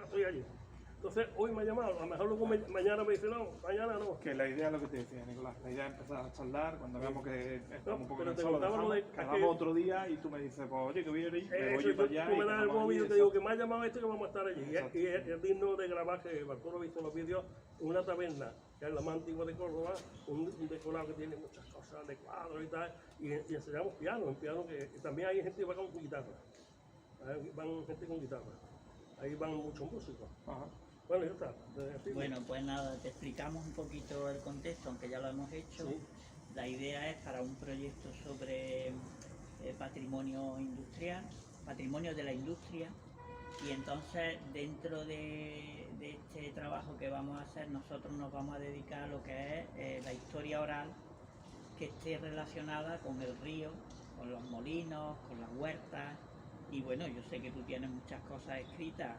estoy allí. Entonces, hoy me ha llamado, a lo mejor luego mañana me dice, no, mañana no. Que la idea es lo que te decía, Nicolás, la idea es empezar a charlar, cuando veamos que estamos un poco pero te cansados, contaba lo de quedamos otro día y tú me dices, pues oye, que voy a ir, me voy Eso, para allá. tú me das el móvil y te exacto. digo que me ha llamado esto y que vamos a estar allí. Exacto. Y es digno de grabar, que Bartolo ha visto los vídeos, una taberna, que es la más antigua de Córdoba, un decorado que tiene muchas cosas de cuadros y tal, y enseñamos piano, un piano que también hay gente que va con guitarra. Van gente con guitarra. Ahí van muchos músicos. Ajá. Bueno, ya está. Bueno, pues nada, te explicamos un poquito el contexto, aunque ya lo hemos hecho. Sí. La idea es para un proyecto sobre patrimonio industrial, patrimonio de la industria, y entonces dentro de este trabajo que vamos a hacer, nosotros nos vamos a dedicar a lo que es la historia oral que esté relacionada con el río, con los molinos, con las huertas, y bueno, yo sé que tú tienes muchas cosas escritas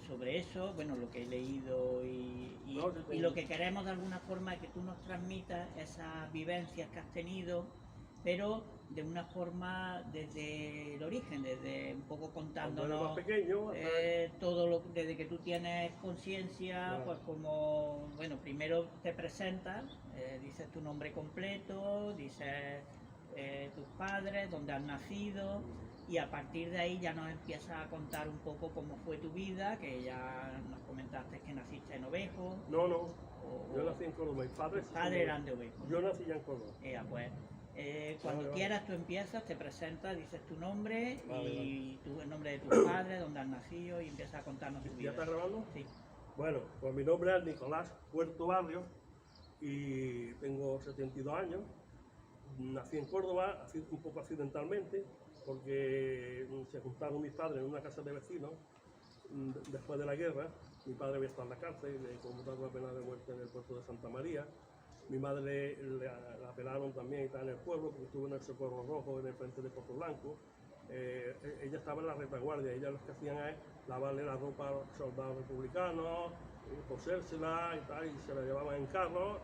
sobre eso, bueno, lo que he leído y lo que queremos de alguna forma es que tú nos transmitas esas vivencias que has tenido, pero de una forma desde el origen, desde un poco contándonos más pequeño, todo lo desde que tú tienes conciencia, claro. Pues como, bueno, primero te presentas, dices tu nombre completo, dices tus padres, dónde has nacido, y a partir de ahí ya nos empiezas a contar un poco cómo fue tu vida, que ya nos comentaste que naciste en Ovejo. No, yo nací en Córdoba, mis padres eran de Ovejo. Yo nací ya en Córdoba. Pues cuando quieras tú empiezas, te presentas, dices tu nombre y el nombre de tus padres, dónde has nacido, y empiezas a contarnos tu vida. ¿Ya está grabando? Sí. Bueno, pues mi nombre es Nicolás Puerto Barrio y tengo 72 años. Nací en Córdoba, un poco accidentalmente, porque se juntaron mis padres en una casa de vecinos después de la guerra. Mi padre había estado en la cárcel, le conmutaron la pena de muerte en el puerto de Santa María. Mi madre la apelaron también y está en el pueblo, porque estuvo en el Socorro Rojo, en el frente de Pozo Blanco. Ella estaba en la retaguardia, ella lo que hacían es lavarle la ropa a los soldados republicanos, cosérsela y tal, y se la llevaban en carro,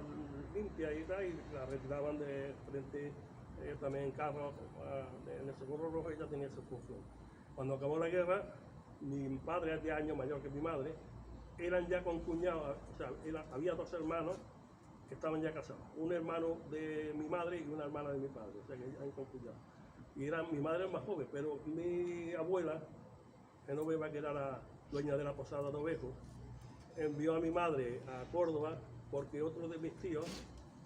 limpia y tal, y la retiraban de frente también en carro. En el Socorro Rojo ella tenía esa función. Cuando acabó la guerra, mi padre es 10 años mayor que mi madre, eran ya concuñados, o sea, había dos hermanos que estaban ya casados, un hermano de mi madre y una hermana de mi padre, o sea que eran concuñados. Y mi madre es más joven, pero mi abuela, Genoveva, que era la dueña de la posada de Ovejo, envió a mi madre a Córdoba porque otro de mis tíos,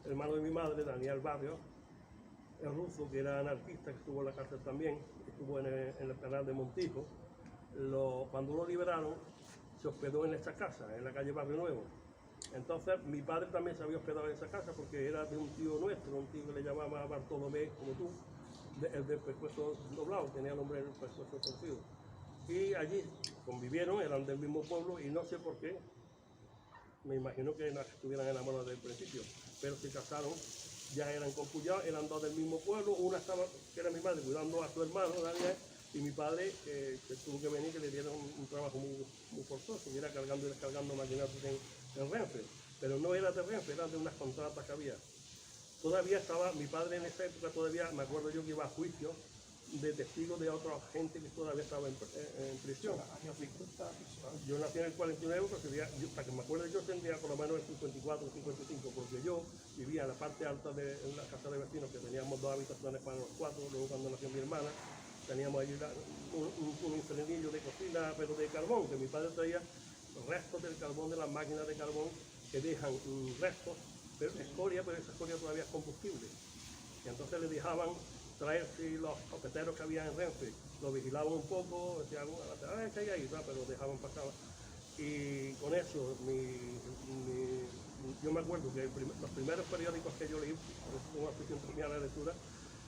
hermano de mi madre, Daniel Barrio, el ruso, que era anarquista, que estuvo en la cárcel también, estuvo en el penal de Montijo, cuando lo liberaron, se hospedó en esta casa, en la calle Barrio Nuevo. Entonces mi padre también se había hospedado en esa casa porque era de un tío nuestro, un tío que le llamaba Bartolomé, como tú, el del pescuezo doblado, tenía nombre del pescuezo torcido. Y allí convivieron, eran del mismo pueblo y no sé por qué, me imagino que estuvieran enamorados del principio, pero se casaron, ya eran concuñados, eran dos del mismo pueblo, una estaba, que era mi madre, cuidando a su hermano, Daniel, y mi padre, que tuvo que venir, que le dieron un trabajo muy forzoso, y era cargando y descargando maquinarios en Renfe, pero no era de Renfe, era de unas contratas que había. Todavía estaba, mi padre en esa época todavía, me acuerdo yo que iba a juicio de testigos de otra gente que todavía estaba en prisión. Años 50, yo nací en el 49, pero para que me acuerde yo tendría por lo menos el 54 o 55, porque yo vivía en la parte alta de la casa de vecinos, que teníamos 2 habitaciones para los 4, luego cuando nació mi hermana, teníamos allí un infernillo de cocina, pero de carbón, que mi padre traía restos del carbón, de las máquinas de carbón, que dejan restos, pero escoria, pero esa escoria todavía es combustible. Y entonces le dejaban traer los copeteros que había en Renfe, lo vigilaban un poco, decían, ¿qué hay ahí? Pero dejaban pasar. Y con eso, yo me acuerdo que los primeros periódicos que yo leí, una afición tenía la lectura,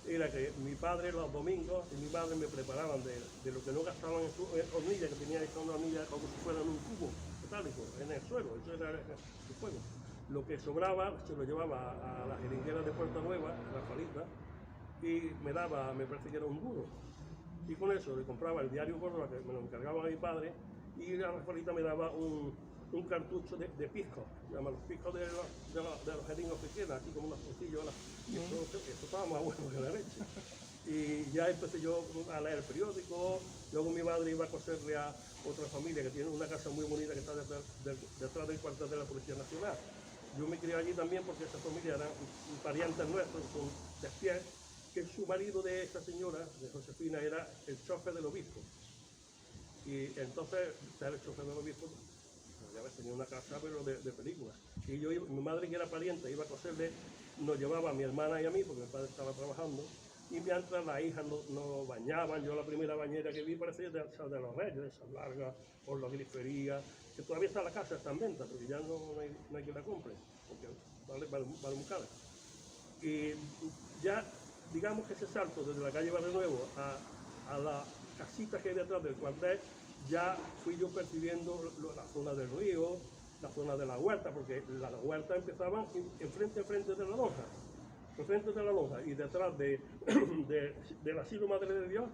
era que mi padre los domingos y mi madre me preparaban de lo que no gastaban en su hornilla, que tenía hecha una hornilla como si fuera en un cubo metálico, en el suelo, eso era el fuego. Lo que sobraba se lo llevaba a la jeringuera de Puerta Nueva, Rafaelita, y me parece que era un duro. Y con eso le compraba el diario Córdoba, que me lo encargaba a mi padre, y la Rafaelita me daba un cartucho de pisco, los piscos de los jeringos que quedan, así como unos pocillos. Y eso estaba más bueno que la leche. Y ya empecé yo a leer el periódico, luego mi madre iba a coserle a otra familia que tiene una casa muy bonita que está detrás del cuartel de la Policía Nacional. Yo me crié allí también porque esa familia eran parientes nuestros, con despiés, que su marido de esa señora, de Josefina, era el chofer del obispo. Y entonces, ser el chofer del obispo, ya ves, tenía una casa pero de película. Y yo, mi madre que era pariente, iba a coserle, nos llevaba a mi hermana y a mí, porque mi padre estaba trabajando, y mientras las hijas nos bañaban, yo la primera bañera que vi parecía de los Reyes, de esas largas, por la grifería, que todavía está la casa, está en venta, porque ya no hay quien la compre, porque vale muy cara. Y ya, digamos que ese salto desde la calle Barrio Nuevo a la casita que hay detrás del cuartel, ya fui yo percibiendo la zona del río, la zona de la huerta, porque las huertas empezaban enfrente de la lonja. Enfrente de la lonja y detrás del asilo Madre de Dios,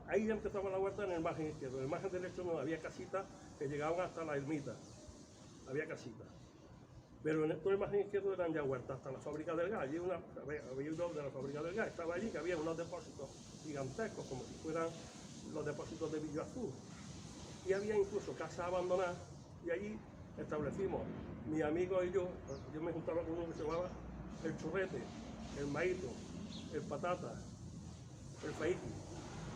ahí ya empezaba la huerta en el margen izquierdo. En el margen derecho no había casitas que llegaban hasta la ermita, había casitas. Pero en todo el margen izquierdo eran ya huertas, hasta la fábrica del gas. Había uno de la fábrica del gas, estaba allí, que había unos depósitos gigantescos, como si fueran los depósitos de Villa Azul. Y había incluso casas abandonadas, y allí establecimos, mi amigo y yo me juntaba con uno que se llamaba el Churrete, el Maíto, el Patata, el Faiki.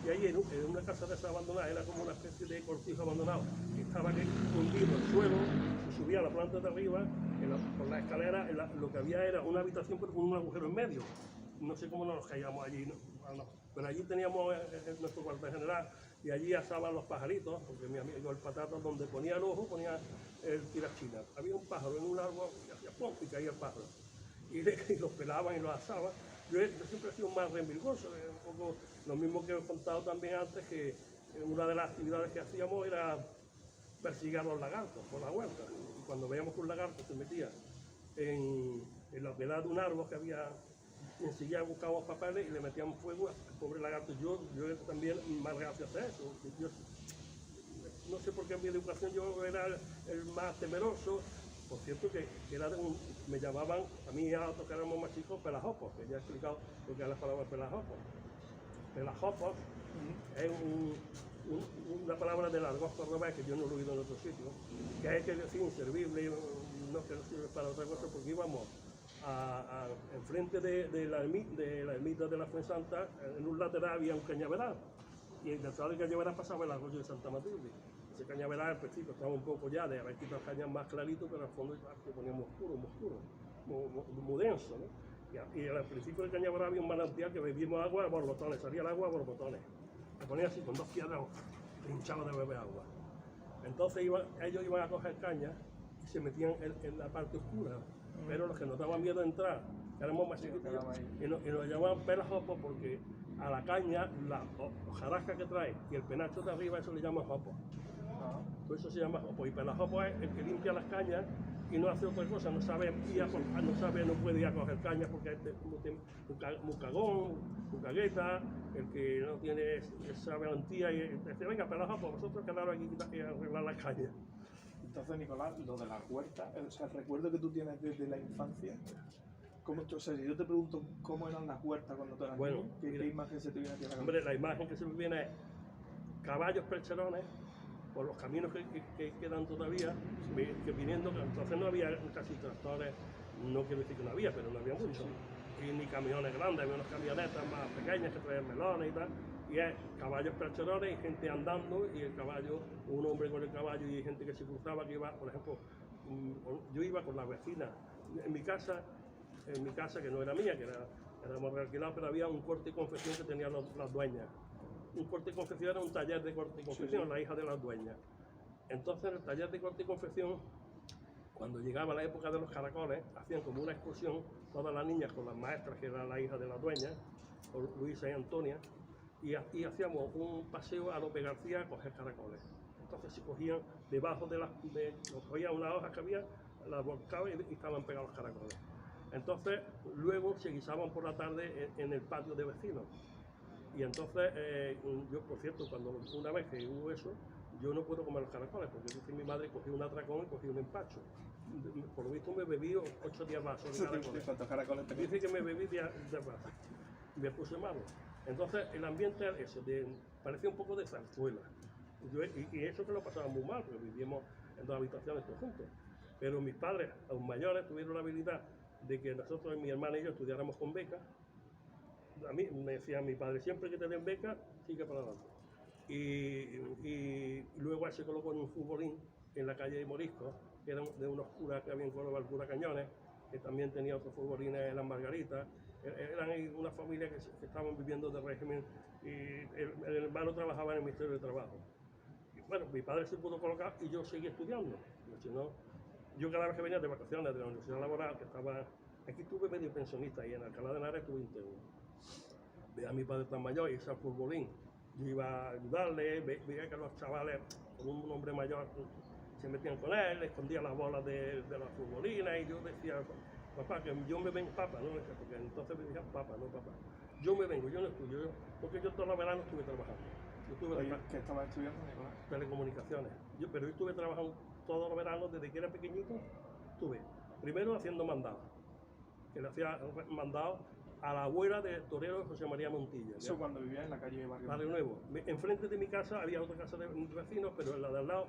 Y ahí en una casa de esas abandonadas era como una especie de cortijo abandonado, que estaba hundido el suelo, se subía a la planta de arriba, por la escalera, lo que había era una habitación con un agujero en medio. No sé cómo nos caíamos allí, no. Pero allí teníamos nuestro cuartel general y allí asaban los pajaritos, porque mi amigo el Patata, donde ponía el ojo, ponía el tirachina. Había un pájaro en un árbol y hacía pum y caía el pájaro. Y los pelaban y los asaban. Yo siempre he sido más remilgoso, un poco lo mismo que he contado también antes, que una de las actividades que hacíamos era perseguir a los lagartos por la huerta. Y cuando veíamos que un lagarto se metía en la humedad de un árbol que había, enseguida buscábamos papeles y le metíamos fuego al pobre lagarto. Yo también más reacio a hacer eso. Yo, no sé por qué en mi educación yo era el más temeroso. Por cierto, que me llamaban, a mí y a otros que éramos más chicos, pelajopos, que ya he explicado lo que es la palabra pelajopos. Pelajopos es una palabra del argot cordobés que yo no lo he oído en otro sitio, que es que decir inservible, no que no sirve para otra cosa, porque íbamos enfrente de la ermita de la Fuensanta, en un lateral había un cañaveral, y detrás del cañaveral pasaba el arroyo de Santa Matilde. Ese cañaveral al principio estaba un poco ya de haber quitado cañas más clarito, pero al fondo se ponía muy oscuro, muy denso, ¿no? Y al principio del cañaveral había un manantial que bebíamos agua a borbotones, salía el agua a borbotones. Se ponía así con dos piedras, hinchaban de beber agua. Entonces ellos iban a coger caña y se metían en la parte oscura, pero los que nos daban miedo de entrar, éramos más chiquitos, y nos llamaban pelajopos porque a la caña, la hojarasca que trae y el penacho de arriba, eso le llaman jopo. Por eso se llama jopo. Y pelajopo es el que limpia las cañas y no hace otra cosa, no puede ir a coger cañas porque es un cagón, un cagueta, el que no tiene esa valentía y dice, venga, pelajopo, vosotros quedaros aquí y arreglar las cañas. Entonces, Nicolás, lo de las huertas, o sea, el recuerdo que tú tienes desde la infancia, o sea, si yo te pregunto cómo eran las huertas cuando tú eras niño, ¿qué imagen se te viene a ti a la cabeza? Hombre, la imagen que se me viene es caballos percherones por los caminos que quedan todavía, que viniendo, entonces no había casi tractores, no quiero decir que no había, pero no había mucho, y ni camiones grandes, había unas camionetas más pequeñas que traían melones y tal, y es caballos percherones y gente andando, y el caballo, un hombre con el caballo y gente que se cruzaba, que iba, por ejemplo, yo iba con la vecina, en mi casa que no era mía, que éramos realquilados, pero había un corte y confección que tenían las dueñas. Un corte y confección era un taller de corte y confección, la hija de las dueñas. Entonces, en el taller de corte y confección, cuando llegaba la época de los caracoles, hacían como una excursión, todas las niñas con las maestras, que eran la hija de las dueñas, Luisa y Antonia, y hacíamos un paseo a López García a coger caracoles. Entonces se cogían debajo cogía una hoja que había, las volcaban y estaban pegados los caracoles. Entonces, luego se guisaban por la tarde en el patio de vecinos. Y entonces, yo, por cierto, una vez que hubo eso, yo no puedo comer los caracoles, porque dice mi madre cogió un atracón y cogió un empacho. Por lo visto me bebí 8 días más de caracoles. ¿Cuántos caracoles te dice que me bebí 10 más. Y me puse malo. Entonces el ambiente era eso, parecía un poco de zarzuela. Y eso que lo pasaba muy mal, porque vivíamos en 2 habitaciones todos juntos. Pero mis padres, aún mayores, tuvieron la habilidad de que nosotros, mi hermana y yo, estudiáramos con beca. A mí me decía mi padre, siempre que te den beca, sigue para adelante. Y luego él se colocó en un futbolín en la calle de Morisco, que era de unos curas que había en Córdoba, el cura Cañones, que también tenía otros futbolines en las Margaritas. Eran una familia que estaban viviendo de régimen, y el hermano trabajaba en el Ministerio de Trabajo. Y bueno, mi padre se pudo colocar y yo seguí estudiando. Si no, yo cada vez que venía de vacaciones de la Universidad Laboral, que estaba aquí, estuve medio pensionista y en Alcalá de Henares estuve interno. Veía a mi padre tan mayor y ese futbolín, yo iba a ayudarle, veía que los chavales con un hombre mayor se metían con él, le escondían las bolas de las futbolinas y yo decía, papá, que yo me vengo, papá, ¿no? Porque entonces me decían, papá, no papá. Yo me vengo, yo no estudio, porque yo todos los veranos estuve trabajando. ¿Qué estabas estudiando, Nicolás? Telecomunicaciones. Pero yo estuve trabajando todos los veranos, desde que era pequeñito, estuve primero haciendo mandados, que le hacía mandados a la abuela del torero José María Montilla. Eso cuando vivía en la calle de Barrio Nuevo. Enfrente de mi casa había otra casa de vecinos, pero en la de al lado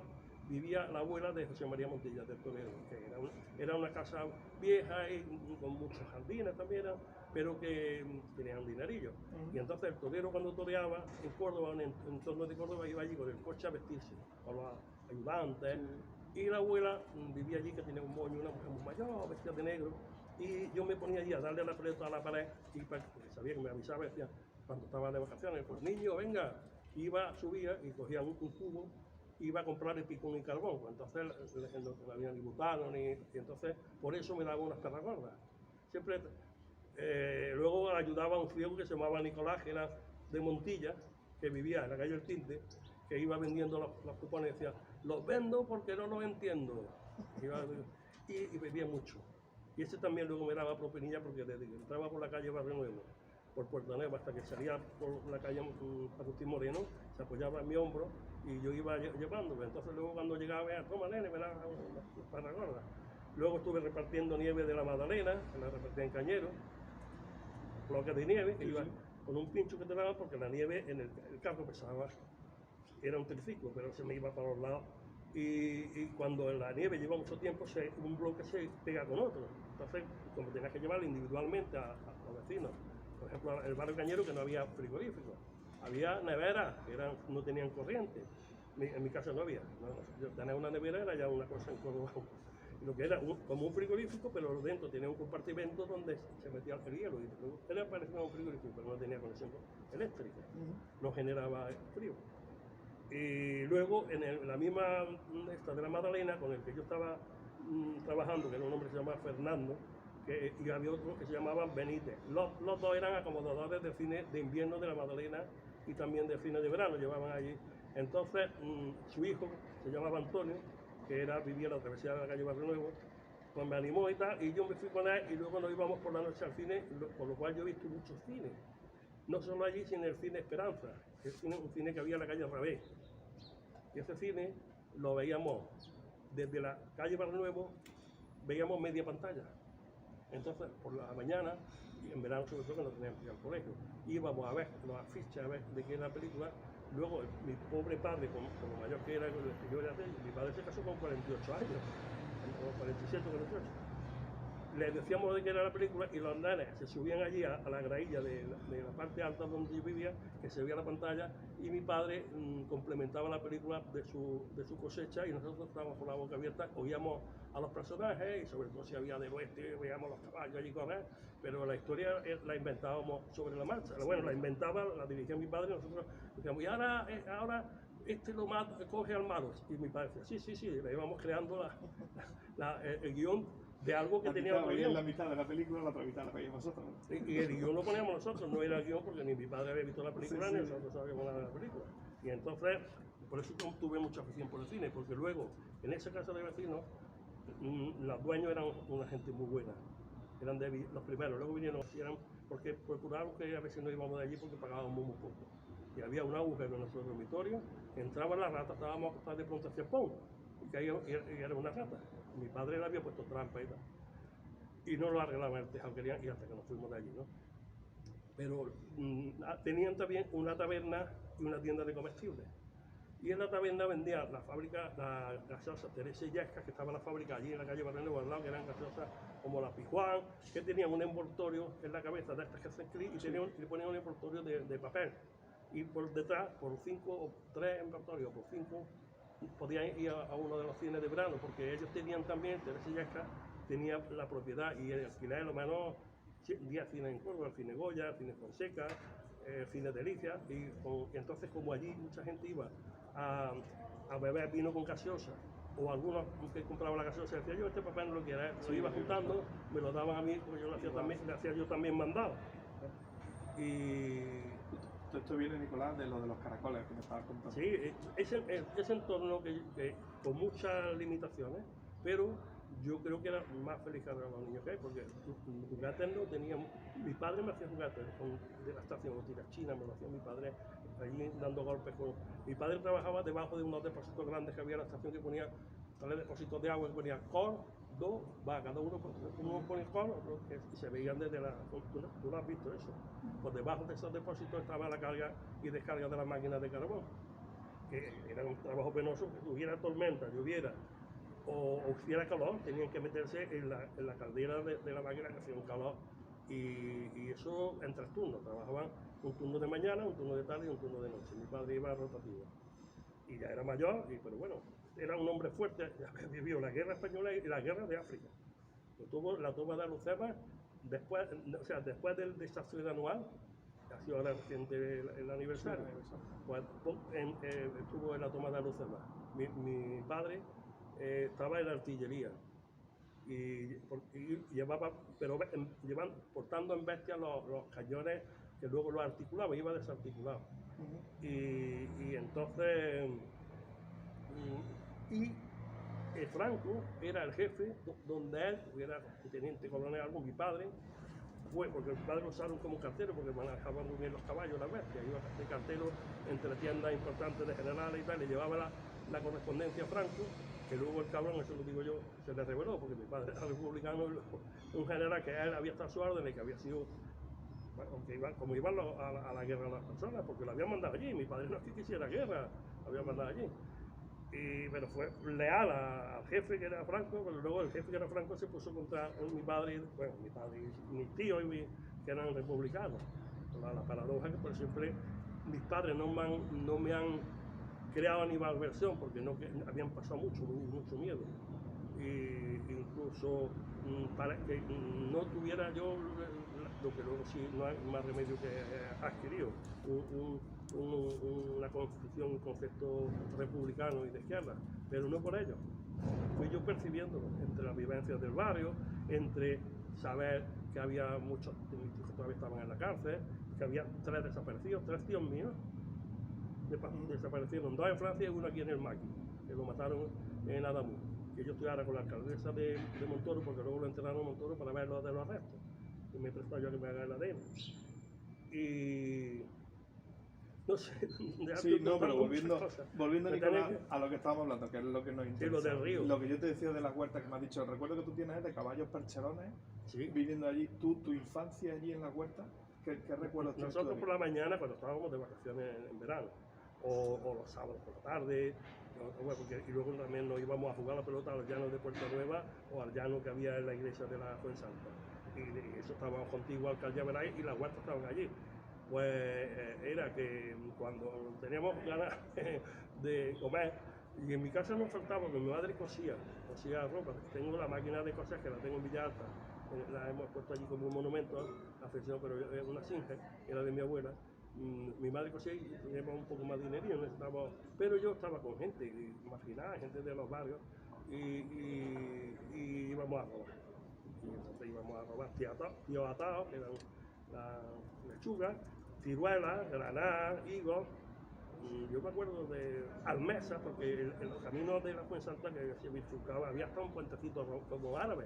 vivía la abuela de José María Montilla, del torero, que era una casa vieja y con muchos jardines también, pero que tenían dinerillo. Y entonces el torero cuando toreaba en Córdoba, en el entorno de Córdoba, iba allí con el coche a vestirse, con los ayudantes. Y la abuela vivía allí, que tenía un moño, una mujer muy mayor, vestida de negro. Y yo me ponía allí a darle la pelota a la pared, y porque sabía que me avisaba, decía, cuando estaba de vacaciones, pues niño, venga, iba, subía y cogía un cubo, iba a comprar el picón y carbón, pues entonces no había ni butano, y entonces por eso me daba unas perras gordas. Siempre, luego ayudaba a un friego que se llamaba Nicolás, que era de Montilla, que vivía en la calle El Tinte, que iba vendiendo los cupones y decía, los vendo porque no los entiendo. Y bebía mucho. Y ese también luego me daba propinilla porque desde que entraba por la calle Barrio Nuevo, por Puerto Nuevo, hasta que salía por la calle Agustín Moreno, se apoyaba en mi hombro y yo iba llevándolo. Entonces luego cuando llegaba, toma nene, me daba una parra gorda. Luego estuve repartiendo nieve de la Magdalena, que la repartía en Cañero, bloques de nieve, que iba con un pincho que te daban porque la nieve en el carro pesaba, era un triciclo, pero se me iba para los lados. Y cuando la nieve lleva mucho tiempo, un bloque se pega con otro. Entonces, como tenías que llevarlo individualmente a los vecinos, por ejemplo, el barrio Cañero, que no había frigorífico, había neveras que no tenían corriente. En mi casa no había. Yo tener una nevera era ya una cosa en Córdoba. Lo que era como un frigorífico, pero dentro tenía un compartimento donde se metía el hielo. Y era parecido a un frigorífico, pero no tenía conexión eléctrica. No generaba frío. Y luego en la misma esta de la Magdalena, con el que yo estaba trabajando, que era un hombre que se llamaba Fernando, y había otro que se llamaba Benítez. Los dos eran acomodadores de cine de invierno de la Magdalena y también de cine de verano, llevaban allí. Entonces su hijo se llamaba Antonio, que vivía en la travesía de la calle Barrio Nuevo, pues me animó y tal, y yo me fui con él y luego nos íbamos por la noche al cine, por lo cual yo he visto muchos cines. No solo allí, sino en el cine Esperanza, que es un cine que había en la calle Rabé. Y ese cine lo veíamos desde la calle Barrio Nuevo, veíamos media pantalla. Entonces, por la mañana, y en verano sobre todo que no teníamos que ir al colegio, íbamos a ver los afiches, a ver de qué era la película. Luego, mi pobre padre, como mayor que era, yo era mi padre se casó con 48 años, con 47 o 48. Les decíamos de qué era la película y los nenes se subían allí a la grailla de la parte alta donde yo vivía, que se veía la pantalla, y mi padre complementaba la película de su cosecha y nosotros estábamos con la boca abierta, oíamos a los personajes y sobre todo si había del oeste, veíamos los caballos allí correr, pero la historia la inventábamos sobre la marcha. Bueno, la inventaba, la dirigía mi padre y nosotros decíamos, y ahora este lo mata, coge al malo. Y mi padre decía, sí, le íbamos creando el guión de algo que tenía otro guión. La mitad de la película, la otra mitad la veíamos nosotros. Y el guión lo poníamos nosotros, no era el guión porque ni mi padre había visto la película, ni nosotros sabíamos nada de la película. Y entonces, por eso tuve mucha afición por el cine, porque luego, en esa casa de vecinos, los dueños eran una gente muy buena. Eran los primeros, luego vinieron, porque procuraban que a veces no íbamos de allí porque pagábamos muy poco. Y había un agujero en nuestro dormitorio, entraban las ratas, estábamos de pronto hacia ¡pum! Y caía, y era una rata. Mi padre le había puesto trampa y tal. Y no lo arreglaban el tejado, querían, y hasta que nos fuimos de allí, ¿no? pero tenían también una taberna y una tienda de comestibles. Y en la taberna vendían la fábrica, la gaseosa Teresa y Yesca, que estaba en la fábrica allí en la calle Barrenero al lado, que eran gaseosas como la Pijuán, que tenían un envoltorio en la cabeza de estas que hacen clic y le ponían un envoltorio de papel. Y por detrás, por 5 o 3 envoltorios, por 5, podían ir a uno de los cines de verano, porque ellos tenían también, Teresa y Yesca tenía la propiedad y el alquiler, lo menos 10 cines en Córdoba, el Cine Goya, el Cine Fonseca, el Cine Delicia, y entonces como allí mucha gente iba a beber vino con gaseosa, o algunos que compraban la gaseosa decían, yo este papel no lo quiero, lo iba juntando, me lo daban a mí, porque yo le hacía yo también mandado. Y esto viene, Nicolás, de lo de los caracoles que me estabas contando. sí, ese entorno que con muchas limitaciones, pero yo creo que era más feliz que los niños que hay, porque juguetes no teníamos. Mi padre me hacía juguetes de la estación, tiras chinas, me lo hacía mi padre allí dando golpes con. Mi padre trabajaba debajo de unos depósitos grandes que había en la estación que ponía 3 depósitos de agua que ponía cor, 2, va, cada uno ponía cor, otro, y se veían desde la. ¿Tú lo has visto eso? Pues debajo de esos depósitos estaba la carga y descarga de las máquinas de carbón, que era un trabajo penoso, que hubiera tormenta, lloviera o hiciera calor, tenían que meterse en la caldera de la máquina que hacía un calor. Y eso en 3 turnos, trabajaban un turno de mañana, un turno de tarde y un turno de noche. Mi padre iba a rotativo. Y ya era mayor, pero bueno, era un hombre fuerte, vivió la guerra española y la guerra de África. La toma de Alucemas, después del desastre anual, ha sido ahora reciente el aniversario, pues, estuvo en la toma de Alucemas. Mi padre estaba en la artillería y llevaba, portando en bestia los cañones que luego los articulaba, iba desarticulado. Y entonces Franco era el jefe donde él era teniente coronel algo, mi padre fue, porque mi padre lo usaron como cartero porque manejaban muy bien los caballos, las bestias, iba de cartero entre tiendas importantes de generales y tal, le llevaba la correspondencia a Franco, que luego el cabrón, eso lo digo yo, se le reveló, porque mi padre era republicano, un general que él había estado a su orden y que había sido, bueno, como iban a la guerra las personas, porque lo habían mandado allí, mi padre no es que quisiera guerra, lo habían mandado allí. Pero fue leal al jefe que era Franco, pero luego el jefe que era Franco se puso contra mi padre y mi tío que eran republicanos. La paradoja que por siempre mis padres no me han creado ni malversión porque habían pasado mucho miedo. Incluso para que no tuviera yo lo que luego sí no hay más remedio que adquirido, una constitución, un concepto republicano y de izquierda, pero no por ello. Fui yo percibiéndolo entre las vivencias del barrio, entre saber que había muchos de mis hijos que todavía estaban en la cárcel, que había 3 desaparecidos, 3 tíos míos desaparecieron, 2 en Francia y 1 aquí en el Maqui, que lo mataron en Adamuz. Que yo estoy ahora con la alcaldesa de Montoro, porque luego lo enterraron en Montoro para ver lo de los arrestos. Y me he prestado yo a que me haga el ADN. Y no sé, sí, no, pero volviendo Nicolás, a lo que estábamos hablando, que es lo que nos interesa. Sí, lo del río. Lo que yo te decía de las huertas que me has dicho, el recuerdo que tú tienes es de caballos percherones, sí, viviendo allí, tu infancia allí en la huerta, ¿qué recuerdos tienes? Nosotros por la mañana, cuando estábamos de vacaciones en verano, o los sábados por la tarde, y luego también nos íbamos a jugar la pelota a los llanos de Puerto Nueva o al llano que había en la iglesia de la Fuensanta. Y eso estábamos contigo al Calleveray y las huertas estaban allí. Pues era que cuando teníamos ganas de comer, y en mi casa no faltaba, porque mi madre cosía ropa. Tengo la máquina de coser que la tengo en Villalta, la hemos puesto allí como un monumento a afección, pero es una Singer, era de mi abuela. Mi madre cosía y teníamos un poco más de dinerillo, pero yo estaba con gente marginada, gente de los barrios, y íbamos a robar. Y entonces íbamos a robar tíos atados, que eran la lechuga, ciruelas, granadas, higos. Yo me acuerdo de almesas, porque en los caminos de la Fuensanta que se bifurcaba había hasta un puentecito como árabe,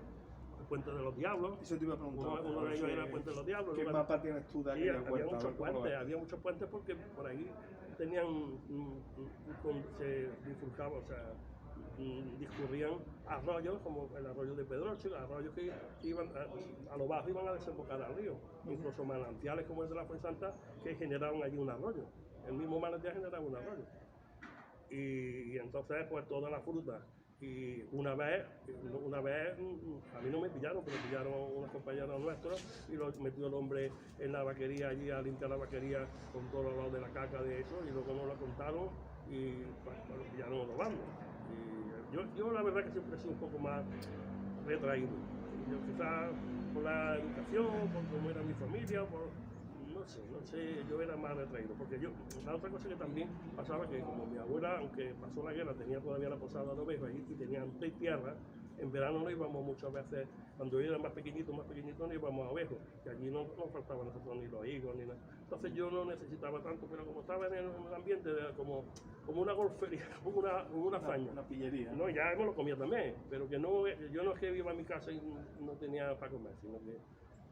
el Puente de los Diablos. Eso te iba a preguntar. Uno de ellos era el Puente de los Diablos. ¿Qué mapa tienes tú de aquella huerta? Había muchos puentes porque por ahí tenían, se bifurcaba, o sea, discurrían arroyos como el arroyo de Pedroche, arroyos que iban a lo bajo iban a desembocar al río, incluso manantiales como el de la Fuensanta que generaban allí un arroyo, el mismo manantial generaba un arroyo. Y entonces pues toda la fruta. Y una vez a mí no me pillaron, pero pillaron unos compañeros nuestros y lo metió el hombre en la vaquería allí a limpiar la vaquería con todo el lado de la caca de eso y luego nos lo contaron y pues, lo pillaron robando. Y yo la verdad que siempre he sido un poco más retraído. Yo quizás por la educación, por cómo era mi familia, no sé, yo era más retraído, porque la otra cosa que también pasaba que como mi abuela, aunque pasó la guerra, tenía todavía la posada de ovejas y tenían 6 tierras, en verano no íbamos muchas veces, cuando yo era más pequeñito no íbamos a ovejos, que allí no faltaban nosotros ni los higos ni nada. Entonces yo no necesitaba tanto, pero como estaba en el ambiente como una golfería, como una hazaña. Una pillería. No, ya me lo comía también, pero que no, yo no es que iba a mi casa y no tenía para comer, sino que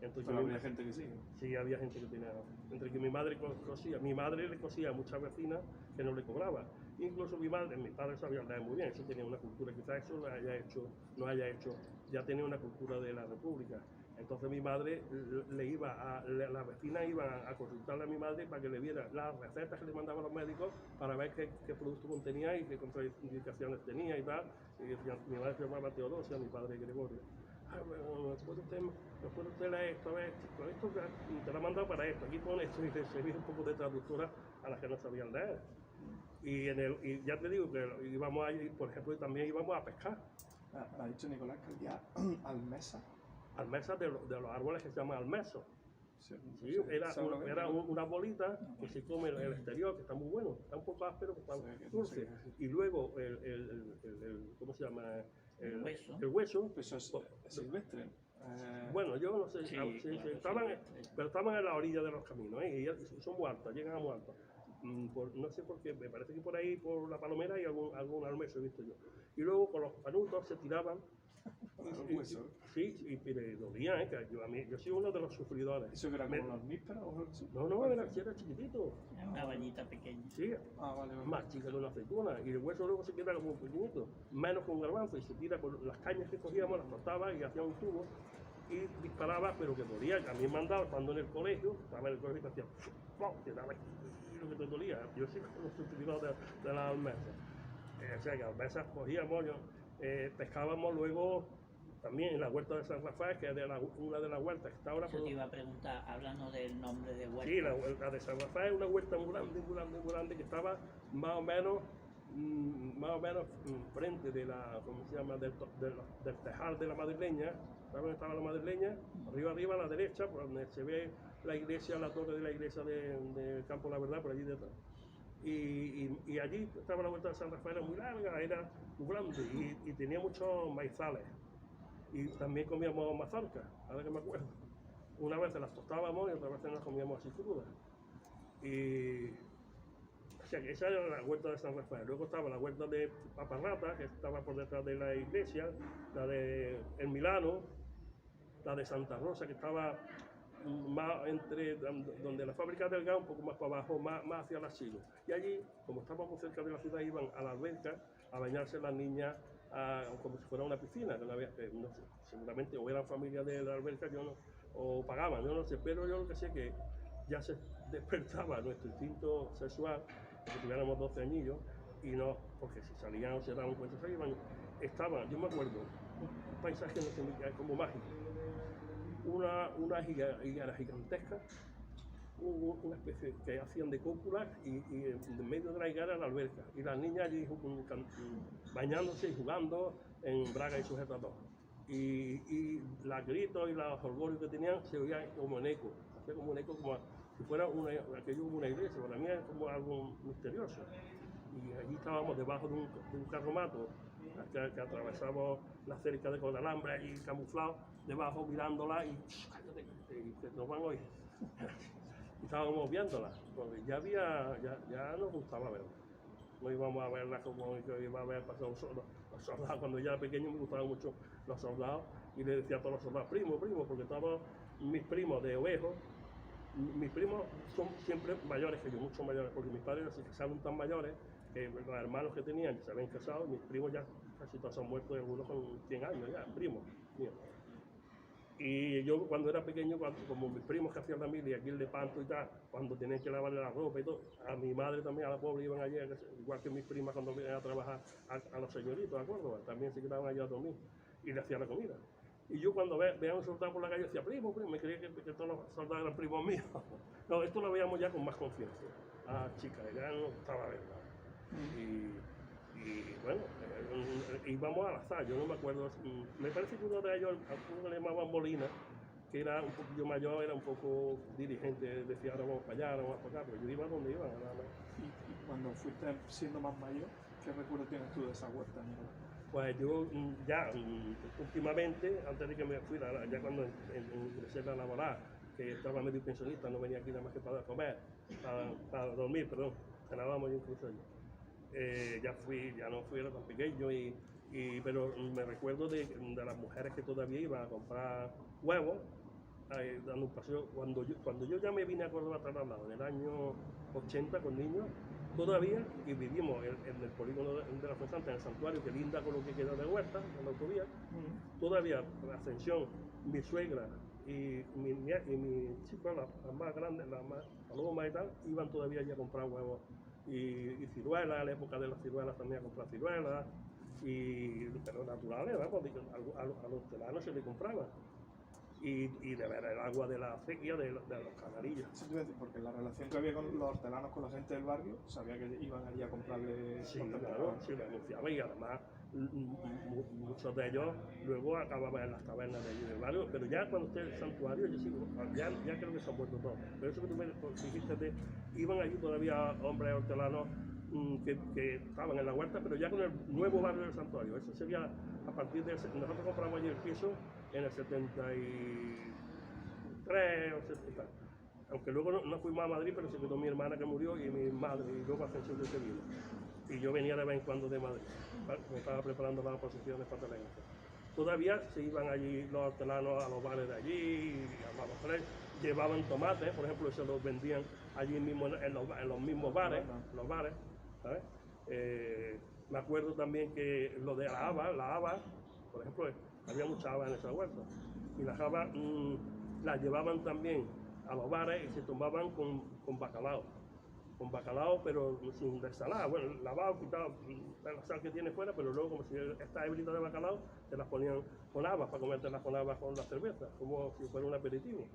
Pero había gente que sí. Sí, había gente que tenía. Entre que mi madre cosía, mi madre le cosía a muchas vecinas que no le cobraba. Incluso mi padre sabía leer muy bien, eso tenía una cultura, quizás eso no haya hecho, ya tenía una cultura de la República. Entonces mi madre las vecinas iban a consultarle a mi madre para que le viera las recetas que le mandaban los médicos para ver qué producto contenía y qué contraindicaciones tenía y tal. Y decían, mi madre se llamaba Teodosia, mi padre Gregorio. ¿Me puede usted leer esto? A ver, con esto te lo ha mandado para esto. Aquí pone esto y servía un poco de traductora a las que no sabían leer. Y ya te digo que íbamos allí, por ejemplo, también íbamos a pescar. Ha dicho Nicolás que había almesa. Almesas de los árboles que se llaman almesos. Sí, era una bolita que se come en el exterior, que está muy bueno, está un poco áspero, pero está dulce. Y luego ¿cómo se llama? El hueso. Eso es silvestre. Bueno, yo no sé, pero estaban en la orilla de los caminos, y son muy altas, llegan a muy altas. No sé por qué, me parece que por ahí, por la Palomera, hay algún almeso, he visto yo. Y luego con los panutos se tiraban. Sí, pero dolían, yo soy uno de los sufridores. ¿Eso que era como los nísperos o algo así? No, era chiquitito. Una bañita pequeña. Sí, vale. Más chica que una aceituna. Y el hueso luego se queda como pequeñito, menos que un garbanzo, y se tira por las cañas que cogíamos, las cortaba y hacía un tubo y disparaba, pero que dolía. A mí me han dado cuando en el colegio, estaba en el colegio y hacía ¡pum! Te daba y lo que te dolía. Yo sí como sufridor de las almesas. O sea que almesas cogíamos, pescábamos luego. También en la huerta de San Rafael, que es una de las huertas que está ahora. Eso te iba a preguntar, hablando del nombre de huerta. Sí, la de San Rafael es una huerta muy grande, que estaba más o menos frente de la, ¿cómo se llama?, del tejar de la madrileña. ¿Sabes dónde estaba la madrileña? Arriba a la derecha, por donde se ve la iglesia, la torre de la iglesia del Campo de la Verdad, por allí detrás. Y allí estaba la huerta de San Rafael, era muy larga, era muy grande y tenía muchos maizales. Y también comíamos mazorcas, ahora que me acuerdo. Una vez las tostábamos y otra vez las comíamos así crudas. O sea, que esa era la huerta de San Rafael. Luego estaba la huerta de Paparrata, que estaba por detrás de la iglesia, la de El Milano, la de Santa Rosa, que estaba más entre donde la fábrica del gas, un poco más para abajo, más hacia la Silo. Y allí, como estábamos cerca de la ciudad, iban a la alberca a bañarse las niñas como si fuera una piscina, que no sé, seguramente o eran familias de la alberca, o pagaban, yo no sé, pero yo lo que sé que ya se despertaba nuestro instinto sexual, que tuviéramos 12 añillos, y no, porque si salían o se daban cuenta, yo me acuerdo, un paisaje como mágico, una higuera gigantesca, una especie que hacían de cúpula y en medio de la higuera la alberca y las niñas allí bañándose y jugando en braga y sujetador y los gritos y los jolgorios que tenían se oían como en eco, hacía como un eco como si fuera aquello como una iglesia. Para mí es como algo misterioso. Y allí estábamos debajo de un carromato que atravesamos la cerca de con alambre allí camuflado debajo mirándola y que nos van a oír. Y estábamos viéndola, porque ya nos gustaba verla. No íbamos a verla como iba a ver pasado los soldados. Cuando yo era pequeño me gustaban mucho los soldados y le decía a todos los soldados, primo, porque todos mis primos de Ovejo, mis primos son siempre mayores que yo, mucho mayores, porque mis padres se casaron tan mayores que los hermanos que tenían se habían casado, mis primos ya casi todos han muerto, algunos con 100 años ya, primos míos. Y yo cuando era pequeño, como mis primos que hacían la mili, aquí el de Panto y tal, cuando tenían que lavarle la ropa y todo, a mi madre también, a la pobre, iban allí, igual que mis primas cuando venían a trabajar a los señoritos, a Córdoba, también se quedaban allí a dormir y le hacían la comida. Y yo cuando veía a un soldado por la calle decía, primo, me creía que todos los soldados eran primos míos. No, esto lo veíamos ya con más confianza. Ah, chica, ya no estaba verdad. Y bueno, íbamos al azar, yo no me acuerdo, me parece que uno de ellos, a uno le llamaban Molina, que era un poquillo mayor, era un poco dirigente, decía ahora vamos para allá, ahora vamos para acá, pero yo iba donde iba. Y cuando fuiste siendo más mayor, ¿qué recuerdo tienes tú de esa huerta, Nicolás? Pues yo ya últimamente, antes de que me fuera, ya cuando ingresé a laborar, que estaba medio pensionista, no venía aquí nada más que para comer, para dormir, perdón, ganábamos incluso allí. Ya no fui, era tan pequeño, pero me recuerdo de las mujeres que todavía iban a comprar huevos, dando un paseo. Cuando yo ya me vine a Córdoba trasladado, en el año 80 con niños, todavía, y vivimos en el polígono de la Fuensanta, en el santuario que linda con lo que queda de Huerta, en la autovía, todavía la Ascensión, mi suegra y mi chico, la más grande, la más paloma y tal, iban todavía allí a comprar huevos y ciruelas, a la época de las ciruelas también a comprar ciruelas, pero naturales, ¿verdad? Porque a los hortelanos se les compraba. Y de ver el agua de la acequia de los canarillos. Sí, porque la relación que había con los hortelanos con la gente del barrio, sabía que iban allí a comprarle. Sí, claro, sí, lo anunciaba y además muchos de ellos luego acababan en las tabernas de allí del barrio, pero ya cuando esté el santuario, yo sigo, ya creo que se han vuelto todos. Pero eso que tú me dijiste, iban allí todavía hombres hortelanos que estaban en la huerta, pero ya con el nuevo barrio del santuario. Eso sería a partir de nosotros compramos allí el piso en el 73 o 70. Aunque luego no fuimos a Madrid, pero se quedó mi hermana que murió y mi madre, y luego Ascensión de Sevilla. Y yo venía de vez en cuando de Madrid, me estaba preparando para las posiciones para Telegrafo. Todavía se iban allí los hortelanos a los bares de allí, a los bares, llevaban tomates, por ejemplo, se los vendían allí mismo en los mismos bares, ¿sabes? Me acuerdo también que lo de la haba, por ejemplo, había mucha haba en esa huerta, y las habas las llevaban también a los bares y se tomaban con bacalao, pero sin desalar, bueno, lavado, quitado la sal que tiene fuera, pero luego como si estas hebritas de bacalao te las ponían con habas para comértelas con habas con la cerveza, como si fuera un aperitivo.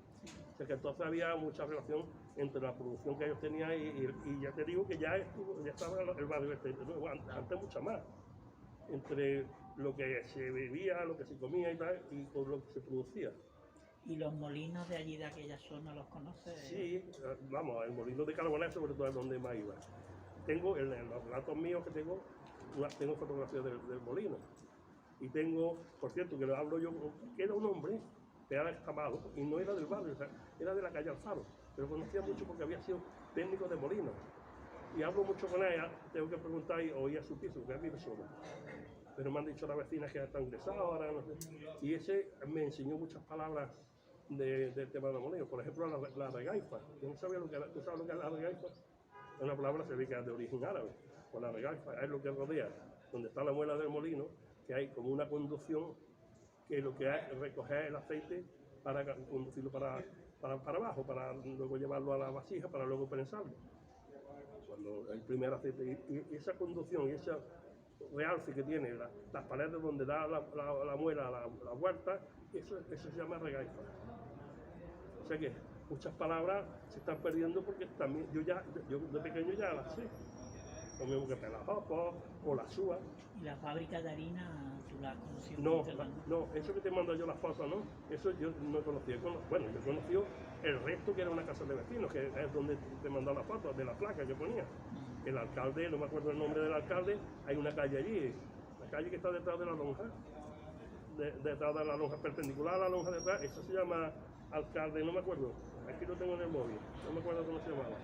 O sea que entonces había mucha relación entre la producción que ellos tenían y ya te digo que ya estaba el barrio antes mucha más, entre lo que se bebía, lo que se comía y tal, y con lo que se producía. ¿Y los molinos de allí, de aquella zona, los conoces? Sí, vamos, el molino de Carbonell sobre todo es donde más iba. Tengo, en los relatos míos que tengo fotografías del molino. Y tengo, por cierto, que lo hablo yo, que era un hombre que era escamado y no era del barrio, o sea, era de la calle Alfaro, pero conocía mucho porque había sido técnico de molino. Y hablo mucho con ella, tengo que preguntar y oía su piso, porque es mi persona. Pero me han dicho las vecinas que ya está ingresado ahora, no sé. Y ese me enseñó muchas palabras del tema de los molinos. Por ejemplo, la regaifa. Yo no sabía lo que era. ¿Tú sabes lo que es la regaifa? Es una palabra se ve que es de origen árabe. Pues la regaifa es lo que rodea, donde está la muela del molino, que hay como una conducción que lo que es recoger el aceite para conducirlo para abajo, para luego llevarlo a la vasija, para luego prensarlo. Cuando el primer aceite, y esa conducción y ese realce que tiene las paredes donde da la muela a la huerta, eso se llama regaifa. O sea que muchas palabras se están perdiendo porque también yo de pequeño ya las sé. Lo mismo que pelajopos o las uvas. ¿Y la fábrica de harina tú la has conocido? No, eso que te mando yo las fotos, ¿no? Eso yo no conocía. Bueno, yo conocí el resto que era una casa de vecinos, que es donde te mandó las fotos de la placa que ponía. El alcalde, no me acuerdo el nombre del alcalde, hay una calle allí, la calle que está detrás de la lonja, detrás de la lonja, perpendicular a la lonja detrás, eso se llama alcalde, no me acuerdo, aquí lo tengo en el móvil, no me acuerdo cómo se llamaba.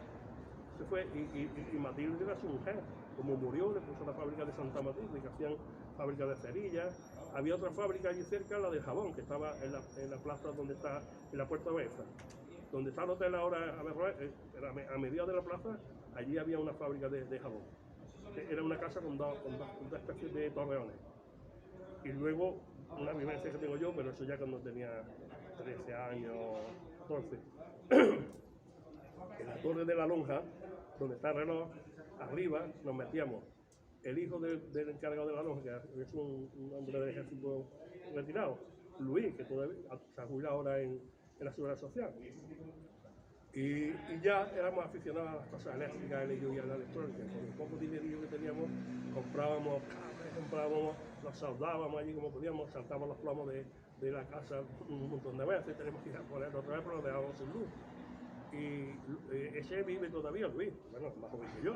Se fue y Matilde era su mujer, como murió, le puso la fábrica de Santa Matilde, que hacían fábrica de cerillas. Había otra fábrica allí cerca, la del jabón, que estaba en la plaza donde está, en la Puerta Baeza, donde está el hotel ahora, a mediados de la plaza, allí había una fábrica de jabón. era una casa con dos especies de torreones. Y luego, una vivencia que tengo yo, pero eso ya cuando tenía 13 años, 14. En la torre de la lonja, donde está el reloj, arriba nos metíamos el hijo del encargado de la lonja, que es un hombre del ejército retirado, Luis, que todavía se ha jubilado ahora en la Seguridad Social. Y ya éramos aficionados a las cosas eléctricas, él y yo, y a la electrónica. Con el poco dinerillo que teníamos, comprábamos cables, los soldábamos allí como podíamos, saltábamos los plomos de la casa un montón de veces, tenemos que ir a poner otra vez, pero lo dejábamos sin luz. Y ese vive todavía, Luis, bueno, más joven que yo,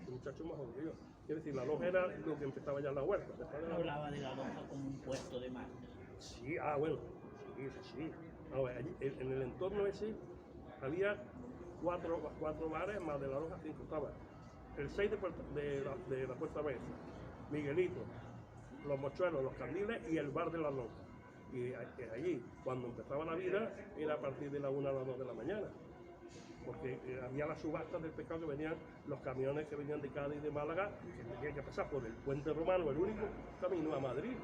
un muchacho más joven que yo. Quiero decir, la lonja era lo que empezaba ya en la huerta. Hablaba de la lonja como un puerto de mar. Sí, bueno, sí. A ver, allí, en el entorno ese había cuatro bares, más de la lonja 5. Estaba el 6 de la Puerta Mesa, Miguelito, los Mochuelos, los Candiles y el bar de la lonja. Y allí, cuando empezaba la vida, era a partir de la 1 a las 2 de la mañana. Porque había las subastas del pescado, que venían los camiones que venían de Cádiz y de Málaga, que tenían que pasar por el puente romano, el único camino a Madrid,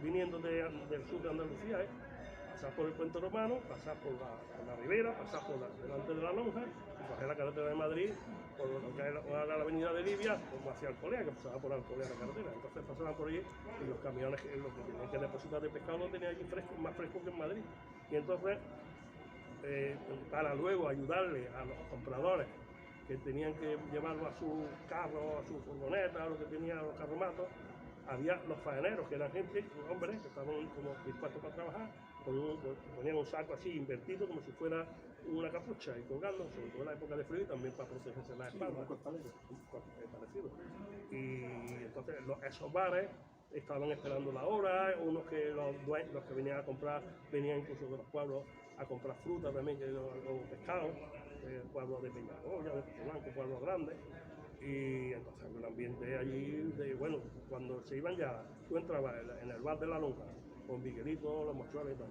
viniendo del sur de Andalucía, pasar por el puente romano, pasar por la ribera, pasar por delante de la lonja, y coger la carretera de Madrid, por lo que es la avenida de Libia, como hacia Alcolea, que pasaba por Alcolea la carretera. Entonces pasaban por allí y los camiones, los que tenían que depositar de pescado, lo tenían allí más fresco que en Madrid. Y entonces, para luego ayudarle a los compradores que tenían que llevarlo a su carro, a su furgoneta, a lo que tenían los carromatos, había los faeneros, que eran gente, hombres, que estaban como dispuestos para trabajar, ponían un saco así invertido como si fuera una capucha y colgando, sobre todo en la época de frío, y también para protegerse la espalda, parecido. Y entonces esos bares estaban esperando la hora, unos que los que venían a comprar, venían incluso de los pueblos a comprar fruta también, o pescado, pueblos de Peñarroya, de Blanco, pueblos grandes. Y entonces el ambiente allí, bueno, cuando se iban ya, tú entrabas en el bar de la lonja, con Miguelito, los Mochuelos y tal.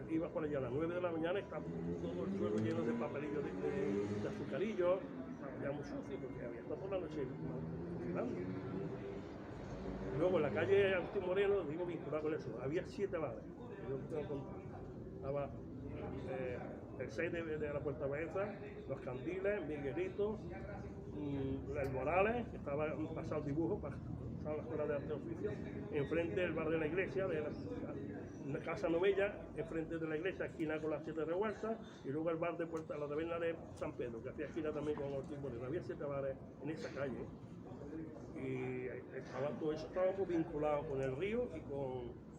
Ibas por allá a las 9 de la mañana, estaba todo el suelo lleno de papelillos de azucarillos, ya muy sucio, porque había estado por la noche cocinando. Luego en la calle Agustín Moreno, digo vinculado con eso, había 7 bares. Estaba el 6 de la Puerta Baeza, los Candiles, Miguelito, el Morales, que estaba pasado el dibujo, pasado la escuela de arte y oficio, enfrente del bar de la iglesia, de la Casa Novella, enfrente de la iglesia, esquina con las 7 revueltas, y luego el bar de Puerta, la taberna de San Pedro, que hacía esquina también con Agustín Moreno. Había 7 bares en esa calle, y todo eso estaba muy vinculado con el río y con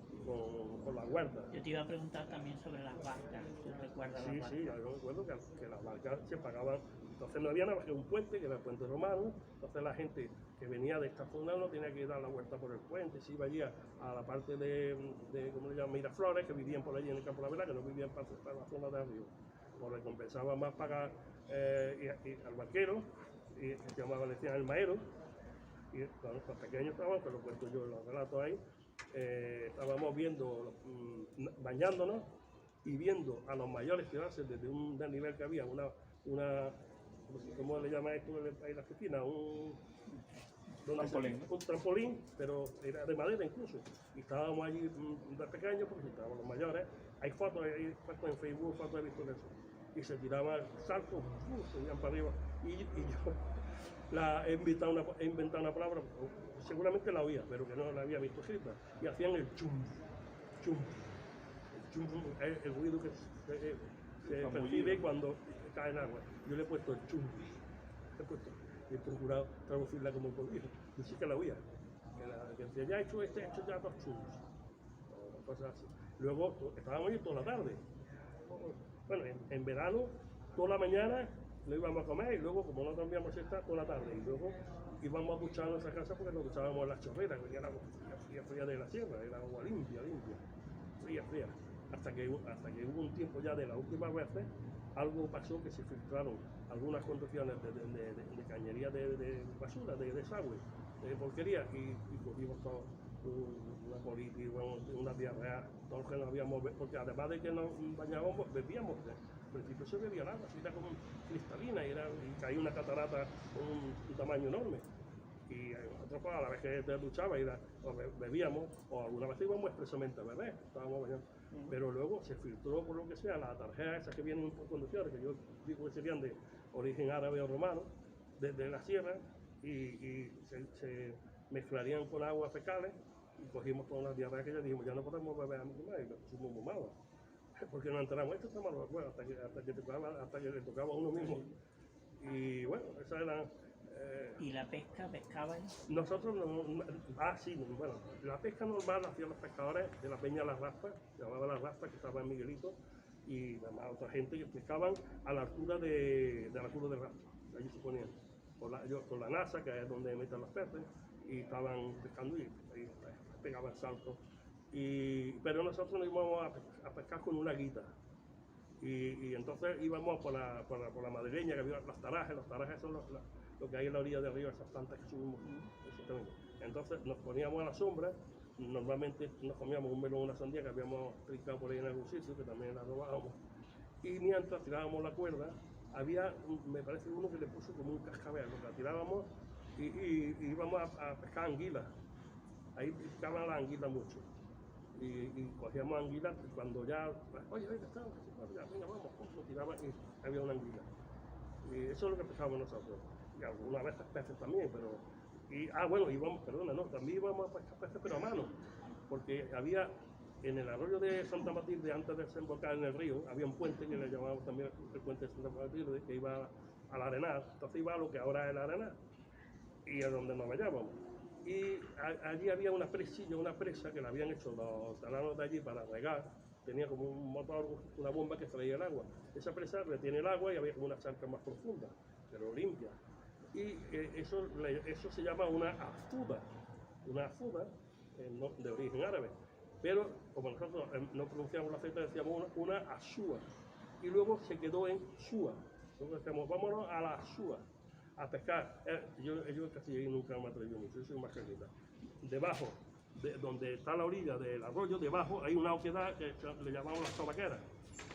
las huertas. Yo te iba a preguntar también sobre las barcas. ¿Tú recuerdas las barcas? Sí, yo recuerdo que las barcas se pagaban. Entonces no había nada más que un puente, que era el puente romano. Entonces la gente que venía de esta zona no tenía que dar la vuelta por el puente, se iba allí a la parte de ¿cómo le llaman? Miraflores, que vivían por allí en el Campo de la Vela, que no vivían para la zona de arriba. Pues le compensaba más pagar al barquero, y se llamaba, le decían el maero, y los pequeños estaban, que lo cuento yo en los relatos ahí, estábamos viendo, bañándonos y viendo a los mayores tirarse desde un desnivel que había, ¿cómo le llama esto en la piscina? Un trampolín, pero era de madera incluso. Y estábamos allí de pequeños, porque estábamos los mayores. Hay fotos en Facebook, fotos he visto de eso. Y se tiraban saltos, se iban para arriba. Y yo he inventado una palabra, seguramente la oía, pero que no la había visto escrita. Y hacían el chum, chum. El chum, el ruido que se percibe cuando cae en agua. Yo le he puesto el chum. He procurado traducirla como podía. Y sí que la oía. Que decía, ya he hecho ya 2 chums. O cosas así. Luego estábamos ahí toda la tarde. Bueno, en verano, toda la mañana lo íbamos a comer, y luego, como no cambiamos siesta, toda la tarde. Y luego íbamos a duchar en nuestra casa, porque nos duchábamos en las chorreras, que venía la agua fría de la sierra, era agua limpia, fría. Hasta que hubo un tiempo ya de las últimas veces, algo pasó, que se filtraron algunas conducciones de cañería de basura, de desagüe, de porquería, y cogimos todo una colitis, una diarrea, todo lo que nos habíamos, porque además de que nos bañábamos, bebíamos. Al principio se bebía el agua, así era como cristalina, y caía una catarata con un tamaño enorme. Y nosotros pues, a la vez que te duchabas o bebíamos, o alguna vez íbamos expresamente a beber, estábamos bañando. Pero luego se filtró por lo que sea la tarjeta esas que vienen por conductores, que yo digo que serían de origen árabe o romano, desde la sierra, y se mezclarían con aguas fecales, y cogimos todas las diarreas que ya dijimos, ya no podemos beber más, y nos pusimos muy malos. Porque no enteramos, esto está malo, bueno, hasta que le tocaba a uno mismo. Y bueno, esa era... ¿Y la pesca? ¿Pescaban? Nosotros, sí, bueno, la pesca normal la hacían los pescadores de la peña Las Raspas, se llamaba Las Raspas, que estaba en Miguelito, y además otra gente que pescaban a la altura de la curva de Raspa, allí se ponían, con la NASA, que es donde meten los peces, y estaban pescando y pegaban saltos. Pero nosotros nos íbamos a pescar con una guita. Y entonces íbamos por la madrileña, que había los tarajes son lo que hay en la orilla de arriba, esas plantas que subimos. Exactamente. Entonces nos poníamos a la sombra, normalmente nos comíamos un melón o una sandía que habíamos trincado por ahí en algún sitio, que también la robábamos. Y mientras tirábamos la cuerda, había, me parece, uno que le puso como un cascabel, la tirábamos y íbamos a pescar anguilas. Ahí picaban las anguilas mucho. Y cogíamos anguilas y cuando ya, oye, está, venga, vamos, lo tiraban y había una anguila. Y eso es lo que pescábamos nosotros. Y algunas veces peces también, pero... bueno, íbamos, también íbamos a pescar peces, pero a mano. Porque había, en el arroyo de Santa Matilde, antes de desembocar en el río, había un puente que le llamábamos también el puente de Santa Matilde, que iba al Arenal. Entonces iba a lo que ahora es el Arenal. Y a donde nos vayábamos. Y allí había una presilla, una presa que la habían hecho los talanos de allí para regar. Tenía como un motor, una bomba que traía el agua. Esa presa retiene el agua y había como una charca más profunda, pero limpia. Y eso se llama una azuda. Una azuda de origen árabe. Pero como nosotros no pronunciamos la Z, decíamos una asúa. Y luego se quedó en súa. Entonces decíamos, vámonos a la asúa a pescar. Yo casi ahí nunca me atreví mucho, yo soy más carnita. Debajo, donde está la orilla del arroyo, debajo hay una oquedad que le llamamos las sobaqueras.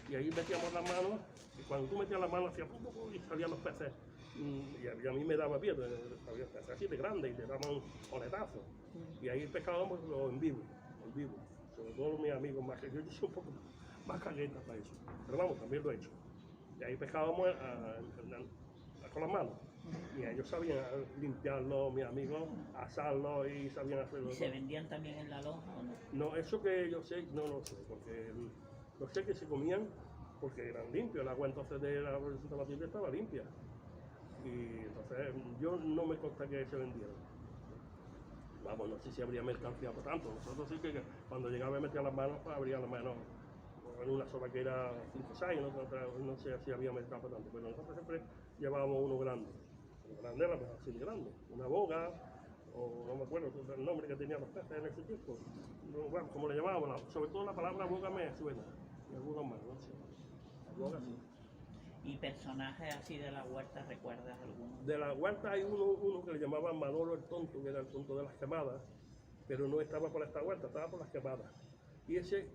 Y ahí metíamos las manos, y cuando tú metías las manos hacía y salían los peces. Y a mí me daba miedo, había peces así de grandes y le daban oletazos. Y ahí pescábamos en vivo. Sobre todo mis amigos más que yo soy un poco más cagueta para eso. Pero vamos, también lo he hecho. Y ahí pescábamos con las manos. Y ellos sabían limpiarlo, mis amigos, asarlo y sabían hacerlo. ¿Y se vendían también en la lonja o no? No, eso que yo sé, no lo sé, porque lo sé que se comían porque eran limpios. El agua entonces de la de Santa Matilde estaba limpia. Y entonces yo no me consta que se vendieran. Vamos, no sé si habría mercancía por tanto. Nosotros sí que cuando llegaba a meter las manos, pues habría las manos en una sobaquera 5 o 6, no sé si había mercado por tanto, pero nosotros siempre llevábamos uno grande. Grande era así de grande, una boga, o no me acuerdo el nombre que tenían los peces en ese tiempo, bueno, como le llamábamos, sobre todo la palabra boga me suena, y algunos más, no sé. Boga sí. ¿Y personajes así de la huerta recuerdas alguno? De la huerta hay uno que le llamaban Manolo el Tonto, que era el tonto de las quemadas, pero no estaba por esta huerta, estaba por las quemadas. Y ese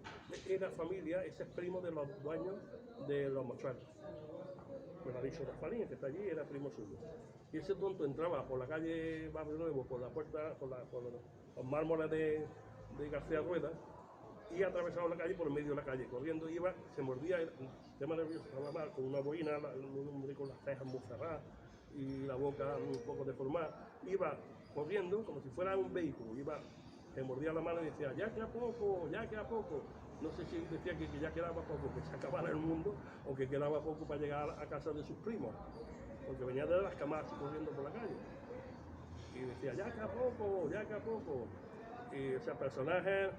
era familia, ese es primo de los dueños de los mochuelos. Pues ha dicho Rafaelín, que está allí, era primo suyo. Y ese tonto entraba por la calle Barrio Nuevo, por la puerta, por los mármoles de García Rueda, y atravesaba la calle por el medio de la calle, corriendo, iba, se mordía, el tema nervioso estaba mal, con una boina, un hombre con las cejas muy cerradas y la boca un poco deformada, iba corriendo como si fuera un vehículo, se mordía la mano y decía, ya queda poco, ya queda poco. No sé si decía que ya quedaba poco, que se acabara el mundo, o que quedaba poco para llegar a casa de sus primos, porque venía de las camadas corriendo por la calle. Y decía, ya queda poco, ya queda poco. Y o sea, personajes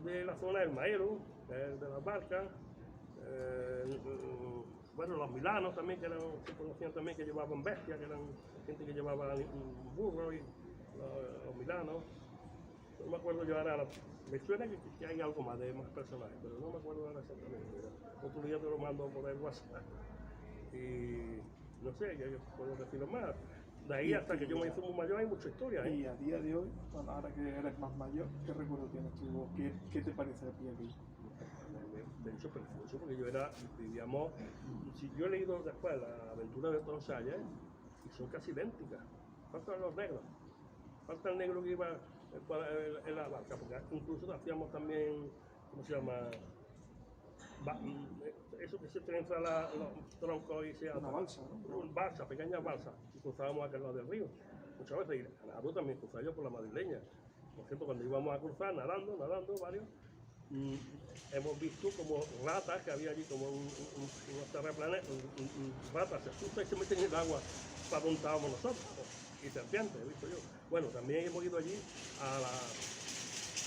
de la zona del Maero, de las barcas, bueno, los milanos también, que se conocían también, que llevaban bestias, que eran gente que llevaba un burro, y los milanos. No me acuerdo yo ahora, me suena que hay algo más de más personajes, pero no me acuerdo ahora exactamente. Otro día te lo mando por el WhatsApp. Y no sé, yo puedo decirlo más. De ahí hasta que yo me hice muy mayor hay mucha historia. Y a día de hoy, bueno, ahora que eres más mayor, ¿qué recuerdo tienes tú? ¿Qué te parece a ti aquí? Me hizo precioso porque vivíamos, si yo he leído después la aventura de Tom Sawyer y son casi idénticas. ¿Cuántos son los negros? falta el negro que iba en la barca, porque incluso hacíamos también, ¿cómo se llama? Eso que se trenza los troncos y se hace. Una balsa, ¿no? Balsa, pequeñas balsas, y cruzábamos a aquel lado del río. Muchas veces, y nadando también cruzaba yo por la madrileña. Por ejemplo, cuando íbamos a cruzar, nadando, varios, hemos visto como ratas que había allí, como unos terraplanes, ratas se asustan y se meten en el agua para donde estábamos nosotros, y serpientes, he visto yo. Bueno, también hemos ido allí a la...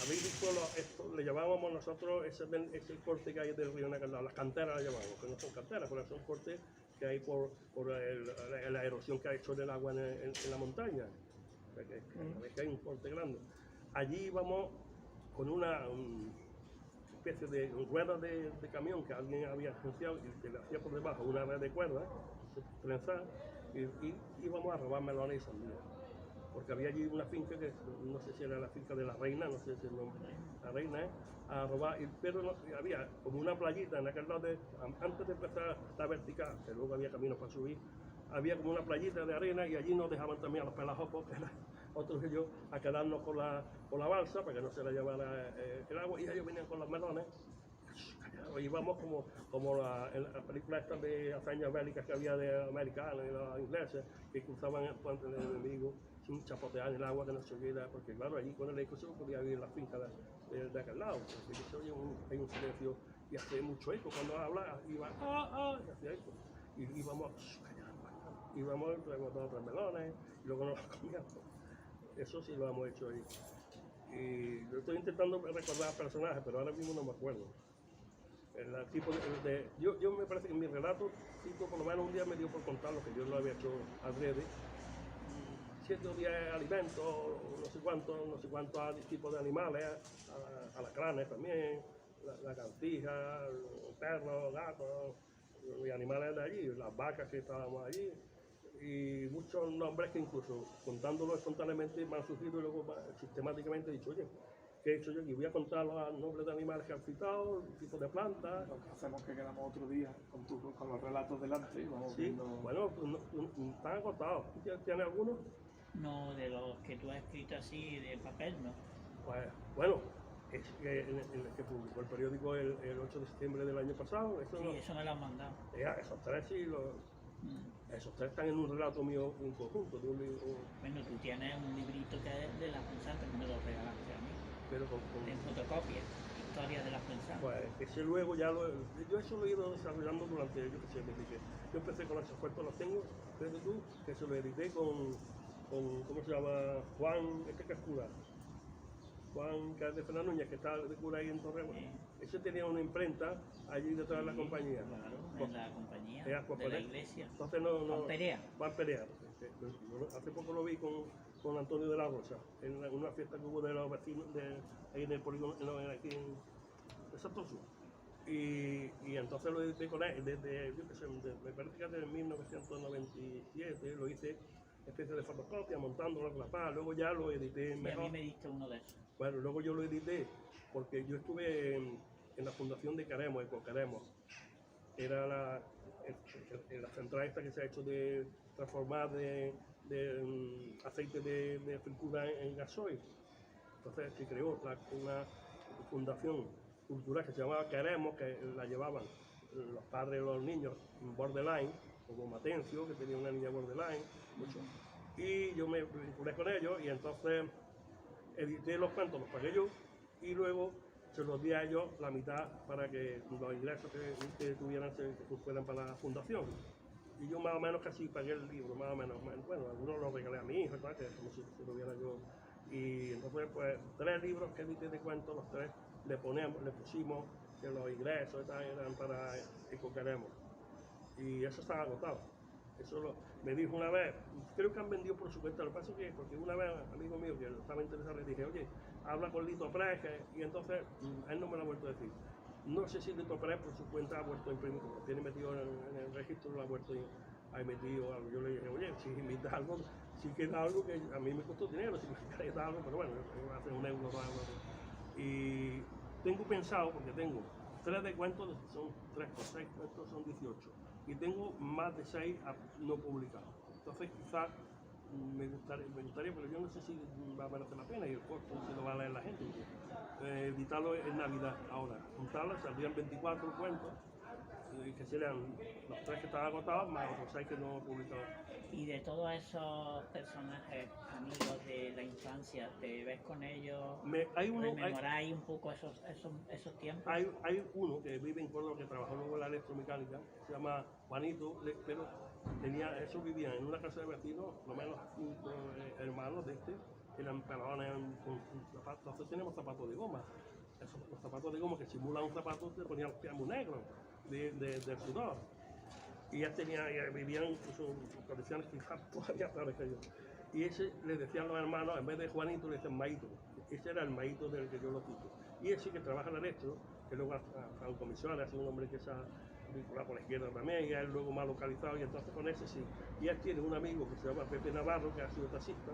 Habéis visto esto, le llamábamos nosotros, ese es el corte que hay del río Nacarlao, las canteras le llamamos, que no son canteras, pero son cortes que hay por la erosión que ha hecho el agua en la montaña, que hay un corte grande. Allí íbamos con una especie de ruedas de camión que alguien había agenciado y que le hacía por debajo una red de cuerdas, trenzada, y íbamos a robar melones y sandías. Porque había allí una finca que no sé si era la finca de la reina, no sé si el nombre, la reina, a robar, pero no, había como una playita en aquel lado, antes de empezar la vertical, que luego había caminos para subir, había como una playita de arena y allí nos dejaban también a los pelajopos, que eran otros que yo, a quedarnos con la balsa para que no se la llevara el agua, y ellos venían con los melones. Íbamos como en la película esta de hazañas bélicas que había de americanos y los ingleses que cruzaban el puente del enemigo sin chapotear en el agua que no se oyera, porque claro, allí con el eco se podía vivir en la finca de aquel lado, porque se oye hay un silencio y hace mucho eco cuando habla, iba y hacía eco, y íbamos íbamos, traíamos 2 o 3 melones y luego nos los comíamos. Eso sí lo hemos hecho ahí. Y yo estoy intentando recordar personajes, pero ahora mismo no me acuerdo. El tipo yo me parece que en mi relato, por lo menos un día me dio por contar lo que yo lo había hecho adrede. 7 o 10 alimentos, no sé cuántos tipos de animales, alacranes también, la cantija, perros, gatos, y animales de allí, las vacas que estábamos allí, y muchos nombres que incluso contándolo espontáneamente me han surgido y luego sistemáticamente he dicho, oye, ¿qué he hecho yo aquí? Voy a contar los nombres de animales que han citado, tipos de plantas. Lo que hacemos es que quedamos otro día con los relatos delante y vamos viendo... Bueno, están agotados. ¿Tienes algunos? No, de los que tú has escrito así de papel, no. Pues, bueno, es que en el que publicó el periódico el 8 de septiembre del año pasado. Eso Sí, no, eso me lo han mandado. Esos 3 sí, esos 3 están en un relato mío en conjunto. De un libro, Bueno, tú tienes un librito que es de las pensantes que me lo regalaste a mí. pero En fotocopia, Historia de las pensantes. Pues ese luego ya yo eso lo he ido desarrollando durante, yo qué sé, desde que yo empecé con esos cuentos, los tengo, desde tú, que se lo edité con ¿cómo se llama? Juan, que es cura. Juan, que es de Fernando Núñez, que está de cura ahí en Torreón. Sí. Ese tenía una imprenta allí detrás de la compañía. Claro, en la compañía de la iglesia. Entonces Juan Perea. Juan Perea. Hace poco lo vi con Antonio de la Rosa, en una fiesta que hubo de los vecinos ahí en el polígono, aquí en Santo Sur. Y entonces lo edité con él, desde, yo qué sé, me parece que desde 1997 lo hice especie de fotocopia, montándolo con la paz, luego ya lo edité mejor. Y a mí me diste uno de esos. Bueno, luego yo lo edité porque yo estuve en la fundación de Caremos, Ecocaremos. Era la central esta que se ha hecho de transformar de aceite de fritura en gasoil. Entonces se creó una fundación cultural que se llamaba Queremos, que la llevaban los padres de los niños borderline, como Matencio, que tenía una niña borderline, mucho. Y yo me vinculé con ellos y entonces edité los cuentos, los pagué yo y luego se los di a ellos la mitad para que los ingresos que tuvieran se fueran para la fundación. Y yo más o menos casi pagué el libro, más o menos. Bueno, algunos los regalé a mi hija, que como si lo hubiera yo. Y entonces, pues, 3 libros que edité de cuentos, los 3 le pusimos que los ingresos y tal eran para Ecocaremos. Y eso estaba agotado. Eso me dijo una vez, creo que han vendido por su cuenta, lo que pasa es que, porque una vez, amigo mío que estaba interesado, le dije, oye, habla con Lito Pérez, y entonces él no me lo ha vuelto a decir. No sé si Lito Pérez por su cuenta ha vuelto a imprimir, como lo tiene metido en el registro, lo ha vuelto a emitir o algo. Yo le dije, oye, si imitas algo, si queda algo que a mí me costó dinero, si me queda algo, pero bueno, hace €1 o algo. Y tengo pensado, porque tengo 3 de cuentos, son 3 por 6 cuentos, son 18. Y tengo más de 6 no publicados. Entonces quizás me gustaría, pero yo no sé si va a merecer la pena y el costo si lo va a leer la gente. Editarlo en Navidad ahora. Juntarlo, saldrían 24 cuentos, que serían los 3 que estaban agotados, más otros 6 que no he publicado. Y de todos esos personajes amigos de la infancia, ¿te ves con ellos? ¿Rememoráis un poco esos tiempos? Hay uno que vive en Córdoba, que trabajó luego en la electromecánica, se llama Juanito, pero eso vivía en una casa de vecinos, lo menos 5 hermanos de eran pelones con zapatos. Nosotros tenemos zapatos de goma. Los zapatos de goma que simulan un zapato, te ponían los pies muy negros del sudor. Y ya vivían incluso en condiciones quizás todavía peores que yo. Y ese le decían los hermanos, en vez de Juanito, le decían Maito. Ese era el Maito del que yo lo cito. Y ese que trabaja en el electro, que luego ha estado en comisiones, ha sido un hombre que se ha vinculado con la izquierda también, y él luego más localizado, y entonces con ese sí. Y él tiene un amigo que se llama Pepe Navarro, que ha sido taxista,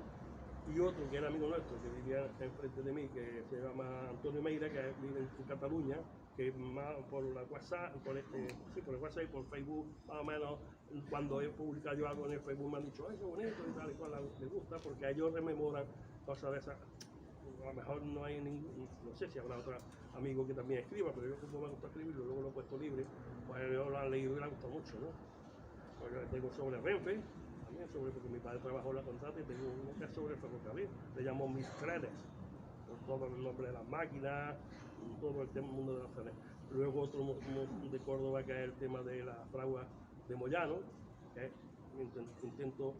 y otro que era amigo nuestro, que vivía enfrente de mí, que se llama Antonio Meira, que vive en Cataluña, que más por la WhatsApp, por el WhatsApp y por Facebook, más o menos, cuando he publicado yo algo en el Facebook me han dicho, ay, qué bonito y tal y cual, les gusta, porque a ellos rememoran cosas de esas. A lo mejor no hay ningún, no sé si habrá otro amigo que también escriba, pero yo como me gusta escribirlo, luego lo he puesto libre, pues ellos lo han leído y les ha gustado mucho, ¿no? Pues yo tengo sobre Renfe, también porque mi padre trabajó en la contrata, y tengo uno que es sobre el ferrocarril, le llamo Mis Trenes, por todo el nombre de las máquinas, todo el mundo de los trenes. Luego otro de Córdoba, que es el tema de la fragua de Moyano, que intento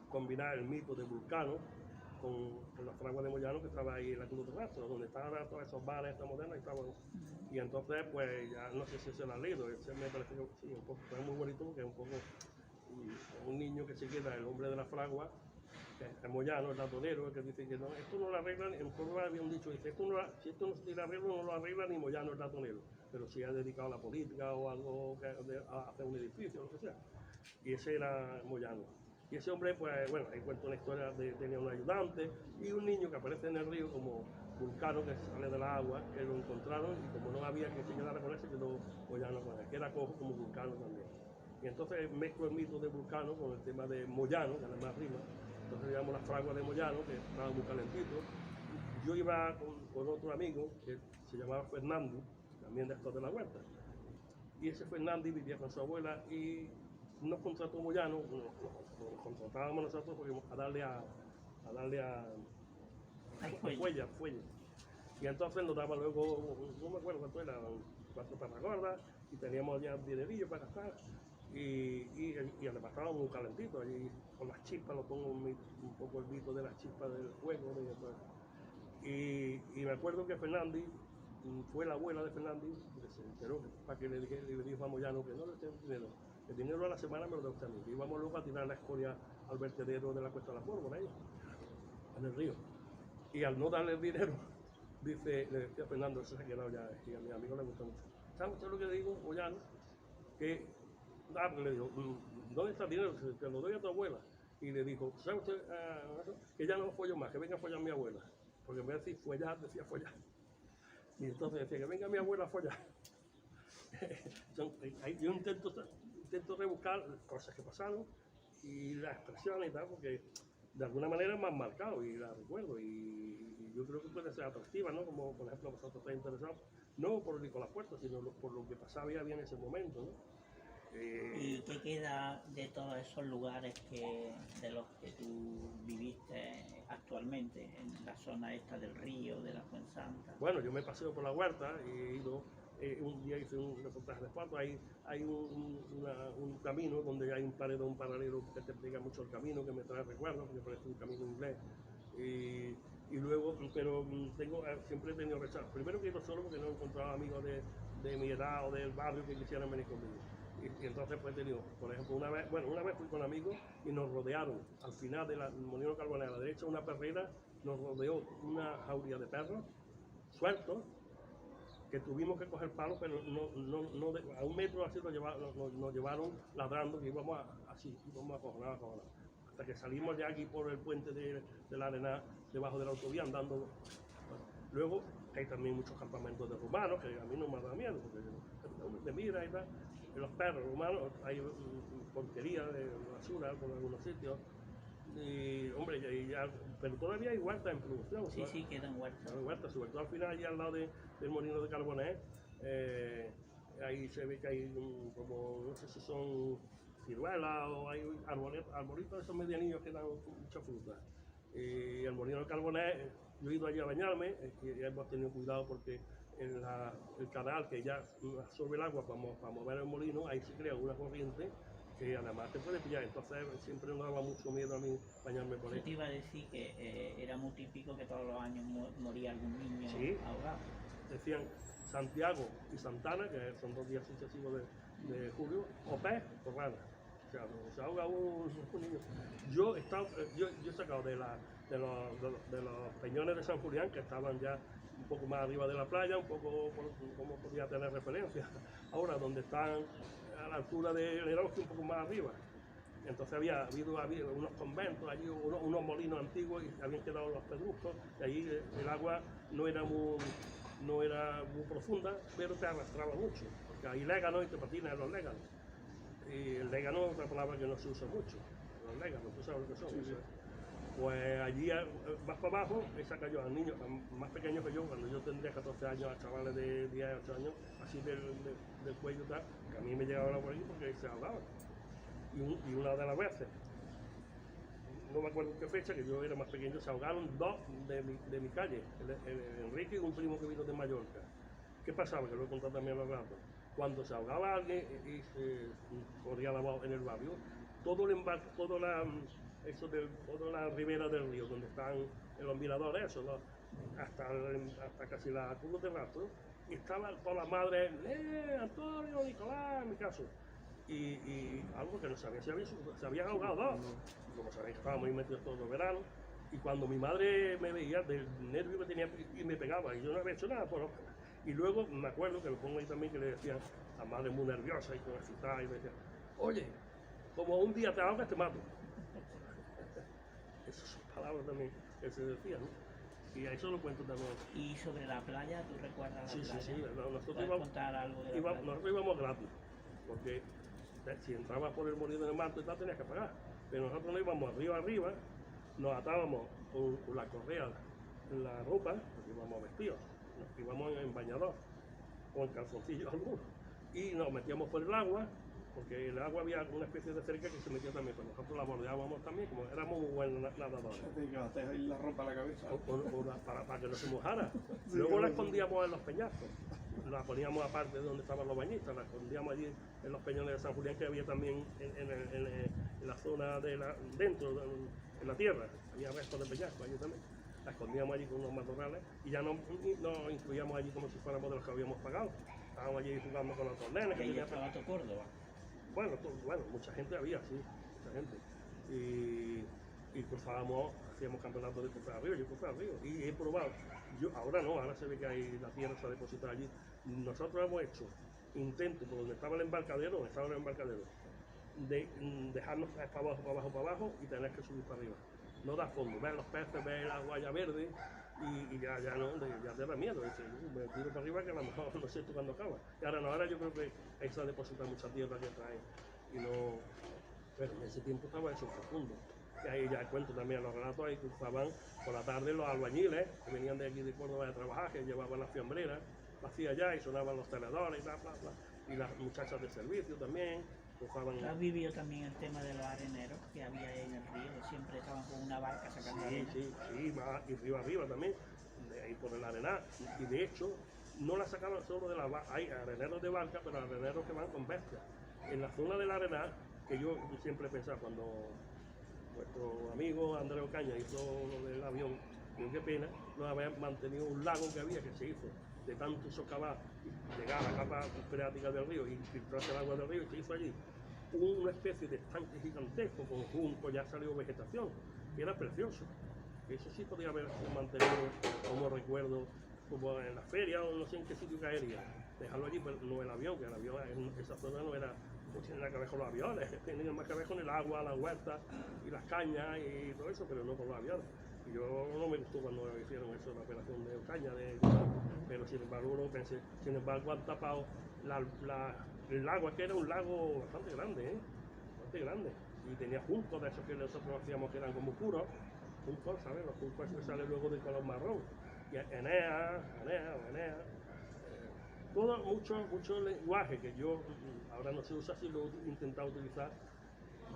combinar el mito de Vulcano con la fragua de Moyano, que estaba ahí en la Cruz de Rastro, donde estaban todos esos bares modernos, y entonces pues ya no sé si se lo han leído, ese me parece que sí, un poco, es muy bonito porque es un poco un niño que se queda el hombre de la fragua, que es Moyano, el ratonero, que dice que no, esto no lo arreglan, en Córdoba había un dicho, dice, si esto no se tiene arreglo, no lo arregla ni Moyano, el ratonero, pero si ha dedicado a la política o algo a hacer un edificio, lo que sea. Y ese era Moyano. Y ese hombre, pues bueno, ahí cuento una historia tenía un ayudante y un niño que aparece en el río como Vulcano, que sale del agua, que lo encontraron y como no había que se quedara con él, se quedó Moyano con él, que era cojo como Vulcano también. Y entonces mezclo el mito de Vulcano con el tema de Moyano, que además rima. Entonces le llamo la fragua de Moyano, que estaba muy calentito. Yo iba con otro amigo que se llamaba Fernando, también de estos de la huerta. Y ese Fernando vivía con su abuela y nos contrató Moyano, nos contratábamos nosotros porque a darle a fuelle. Y entonces nos daba luego, no me acuerdo cuánto era, 4 perras gordas, y teníamos ya dinerillo para gastar. Y además estaba muy calentito, allí con las chispas, lo pongo un poco el mito de las chispas del fuego. Y me acuerdo que Fernandi, fue la abuela de Fernandi, que se enteró para que le dijo a Moyano que no le den dinero. El dinero a la semana me lo da usted a mí. Y íbamos luego a tirar la escoria al vertedero de la Cuesta de la Pólvora, ahí, en el río. Y al no darle el dinero, le decía a Fernando, eso se ha quedado ya, y a mi amigo le gusta mucho. ¿Sabe usted lo que le digo, Moyano? Que, porque le dijo, ¿dónde está el dinero? Te lo doy a tu abuela. Y le dijo, ¿sabe usted que ya no follo más, que venga a follar a mi abuela? Porque en vez de decir follar, decía follar. Y entonces decía que venga mi abuela a follar. Yo intento rebuscar cosas que pasaron y las expresiones y tal, porque de alguna manera me han marcado y las recuerdo. Y yo creo que puede ser atractiva, ¿no? Como por ejemplo vosotros estáis interesados, no por Nicolás Puerto, sino por lo que pasaba y había en ese momento, ¿no? ¿Y qué queda de todos esos lugares de los que tú viviste actualmente, en la zona esta del río, de la Fuensanta? Bueno, yo me paseo por la huerta y he ido, un día hice un reportaje de fotos, hay un camino donde hay un paredón paralelo que te explica mucho el camino, que me trae recuerdos, porque parece un camino inglés. Y luego, pero siempre he tenido rechazo. Primero que he ido solo porque no he encontrado amigos de mi edad o del barrio que quisieran venir conmigo. Y entonces pues he tenido, por ejemplo, una vez fui con amigos y nos rodearon al final de la Molino Carbonera, a la derecha una perrera, nos rodeó una jauría de perros sueltos que tuvimos que coger palos, pero a 1 metro así nos llevaron ladrando, que íbamos así, íbamos acojonados. Hasta que salimos de aquí por el puente de la arena debajo de la autovía andando. Bueno, luego hay también muchos campamentos de rumanos, que a mí no me da miedo, porque te mira y tal. Los perros rumanos, hay porquería de basura por algunos sitios. Hombre, pero todavía hay huertas en producción. Sí, sí, quedan huertas. Hay huertas, sobre todo al final, allí al lado del molino de Carbonet, ahí se ve que hay como, no sé si son ciruelas o hay arbolitos de esos medianillos que dan mucha fruta. Y el molino de Carbonet, yo he ido allí a bañarme, y hemos tenido cuidado porque el canal que ya absorbe el agua para mover el molino, ahí se crea una corriente que además te puede pillar. Entonces siempre me daba mucho miedo a mí bañarme por Yo ahí. te iba a decir que era muy típico que todos los años moría algún niño Sí. ahogado. Decían Santiago y Santana, que son 2 días sucesivos de julio, o pez o rana. O sea, se ahoga un niño. Yo he sacado de los peñones de San Julián, que estaban ya un poco más arriba de la playa, un poco como podía tener referencia. Ahora, donde están a la altura del Eroski, un poco más arriba. Entonces había habido unos conventos, allí unos molinos antiguos y habían quedado los pedruscos, y allí el agua no era muy profunda, pero te arrastraba mucho, porque hay léganos y te patinas en los léganos. Y el légano es otra palabra que no se usa mucho, los léganos, tú sabes lo que son. Sí, sí. Pues allí vas para abajo, y saca yo a niños más pequeños que yo, cuando yo tendría 14 años, a chavales de 10, 8 años, así del cuello tal, que a mí me llegaba por allí porque se ahogaban. Y una de las veces, no me acuerdo en qué fecha, que yo era más pequeño, se ahogaron 2 de mi calle, el Enrique y un primo que vino de Mallorca. ¿Qué pasaba? Que lo he contado también a los ratos. Cuando se ahogaba alguien y se corría la voz en el barrio, todo el embarque, toda la ribera del río, donde están los miradores, eso, ¿no? hasta casi la Cruz de Rastro, y estaban todas las madres, Antonio, Nicolás, en mi caso. Y algo que no sabía, se habían ahogado 2. Como sabéis, estábamos ahí metidos todos los veranos. Y cuando mi madre me veía del nervio que tenía y me pegaba, y yo no había hecho nada, pero. Y luego me acuerdo que lo pongo ahí también, que le decían a madre muy nerviosa y con excitada, y me decían, oye, como un día te ahogas, te mato. Esas son palabras también que se decían, ¿no? Y a eso lo cuento también. ¿Y sobre la playa, tú recuerdas la playa? Sí. Nosotros ¿Puedes contar algo de la playa? Nosotros íbamos gratis, porque si entrabas por el molino de Marto y tal, tenías que pagar. Pero nosotros no íbamos arriba, nos atábamos con la correa en la ropa, porque íbamos vestidos, nos íbamos en bañador o en calzoncillos algunos, y nos metíamos por el agua, porque en el agua había una especie de cerca que se metía también, pues nosotros la bordeábamos también, como éramos muy buenos nadadores. Te ahí la ropa a la cabeza. Para que no se mojara. Luego la escondíamos en los peñascos, la poníamos aparte de donde estaban los bañistas, la escondíamos allí en los peñones de San Julián, que había también en la zona dentro, en la tierra, había restos de peñascos allí también. La escondíamos allí con unos matorrales y ya nos incluíamos allí como si fuéramos de los que habíamos pagado. Estábamos allí jugando con los torneos. ¿Y ahí estaba todo Córdoba? Bueno, mucha gente había, sí, mucha gente. Y cruzábamos, hacíamos campeonatos de cruzar río, yo cruzaba río. Y he probado, ahora no, ahora se ve que hay la tierra se ha depositado allí. Nosotros hemos hecho intentos por donde estaba el embarcadero, de dejarnos para abajo y tener que subir para arriba. No da fondo, ves los peces, ves la guaya verde y ya te da miedo. Dice, me tiro para arriba que a lo mejor no sé esto cuando acaba. Y ahora yo creo que ahí se ha depositado mucha tierra que trae y no. Pero en ese tiempo estaba eso profundo. Y ahí ya cuento también los relatos, ahí cruzaban por la tarde los albañiles que venían de aquí de Córdoba a trabajar, que llevaban las fiambreras, las hacía allá y sonaban los tenedores y bla. Y las muchachas de servicio también. ¿Has vivido también el tema de los areneros que había en el río? Siempre estaban con una barca sacando arena. Sí, y río arriba también, de ahí por el arenal. Y de hecho, no la sacaban solo de la barca, hay areneros de barca, pero areneros que van con bestias. En la zona del arenal, que yo siempre he pensado, cuando nuestro amigo Andrés Ocaña hizo lo del avión, digo, qué pena no haber mantenido un lago que había, que se hizo de tanto socavar, llegar a la capa freática del río y filtrarse el agua del río, y se hizo allí una especie de estanque gigantesco con juncos, ya salió vegetación, que era precioso. Eso sí podría haber mantenido como recuerdo, como en la feria o no sé en qué sitio caería. Dejarlo allí, pero no el avión, que el avión en esa zona no era, no tiene nada que ver con los aviones, tenía más que ver con el agua, las huertas y las cañas y todo eso, pero no con los aviones. Y yo no me gustó cuando hicieron eso, la operación de Ocaña, pero sin embargo uno pensé, han tapado el lago, que era un lago bastante grande, bastante grande. y tenía juncos de esos que nosotros hacíamos que eran como puros, juncos, ¿sabes? Los juncos que salen luego de color marrón, y Enea, todo mucho lenguaje que yo ahora no se usa así, lo he intentado utilizar,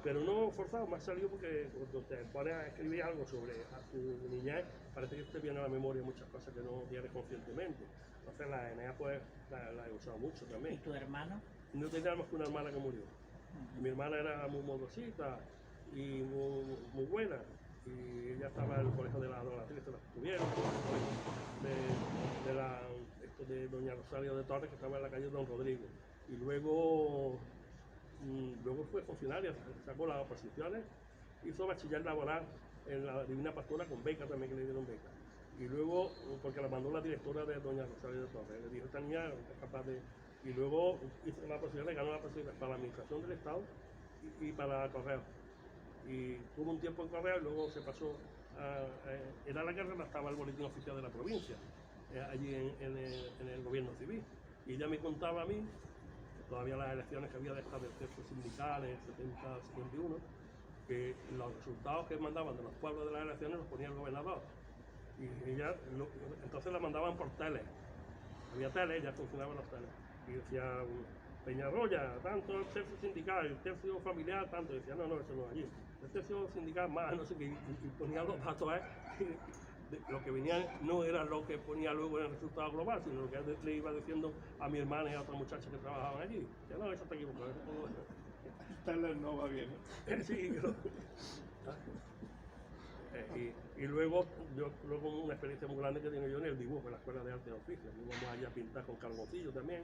pero no forzado, me ha salido porque cuando te pones a escribir algo sobre a tu niñez, parece que te viene a la memoria muchas cosas que no tienes conscientemente. Entonces la Enea pues la he usado mucho también. ¿Y tu hermano? No tenía más que una hermana que murió. Mi hermana era muy modosita y muy buena, y ella estaba en el colegio de la Donatriz, se la tuvieron, de doña Rosario de Torres, que estaba en la calle Don Rodrigo, y luego fue funcionaria, sacó las oposiciones, hizo bachiller laboral en la Divina Pastora con beca también, que le dieron beca, y luego, porque la mandó la directora de doña Rosario de Torres, le dijo, esta niña es capaz de... Y luego hizo la posibilidad, ganó la posibilidad para la administración del Estado y para Correo. Y tuvo un tiempo en Correo y luego se pasó era la que redactaba el boletín oficial de la provincia, allí en el gobierno civil. Y ella me contaba a mí, todavía las elecciones que había de estas del centro sindical en 70-71, que los resultados que mandaban de los pueblos de las elecciones los ponía el gobernador. Y ella, entonces la mandaban por tele. Había tele, ya funcionaban los teles. Y decía, Peñarroya, tanto el tercio sindical, el tercio familiar, tanto. Y decía, no, eso no es allí. El tercio sindical más, no sé qué. Y ponía los datos, lo que venía no era lo que ponía luego en el resultado global, sino lo que le iba diciendo a mi hermana y a otras muchachas que trabajaban allí. Decía, no, eso está equivocado. Tele no va bien. Sí, y luego, una experiencia muy grande que tengo yo en el dibujo, en la Escuela de Arte y Oficios. Íbamos allá a pintar con carboncillo también.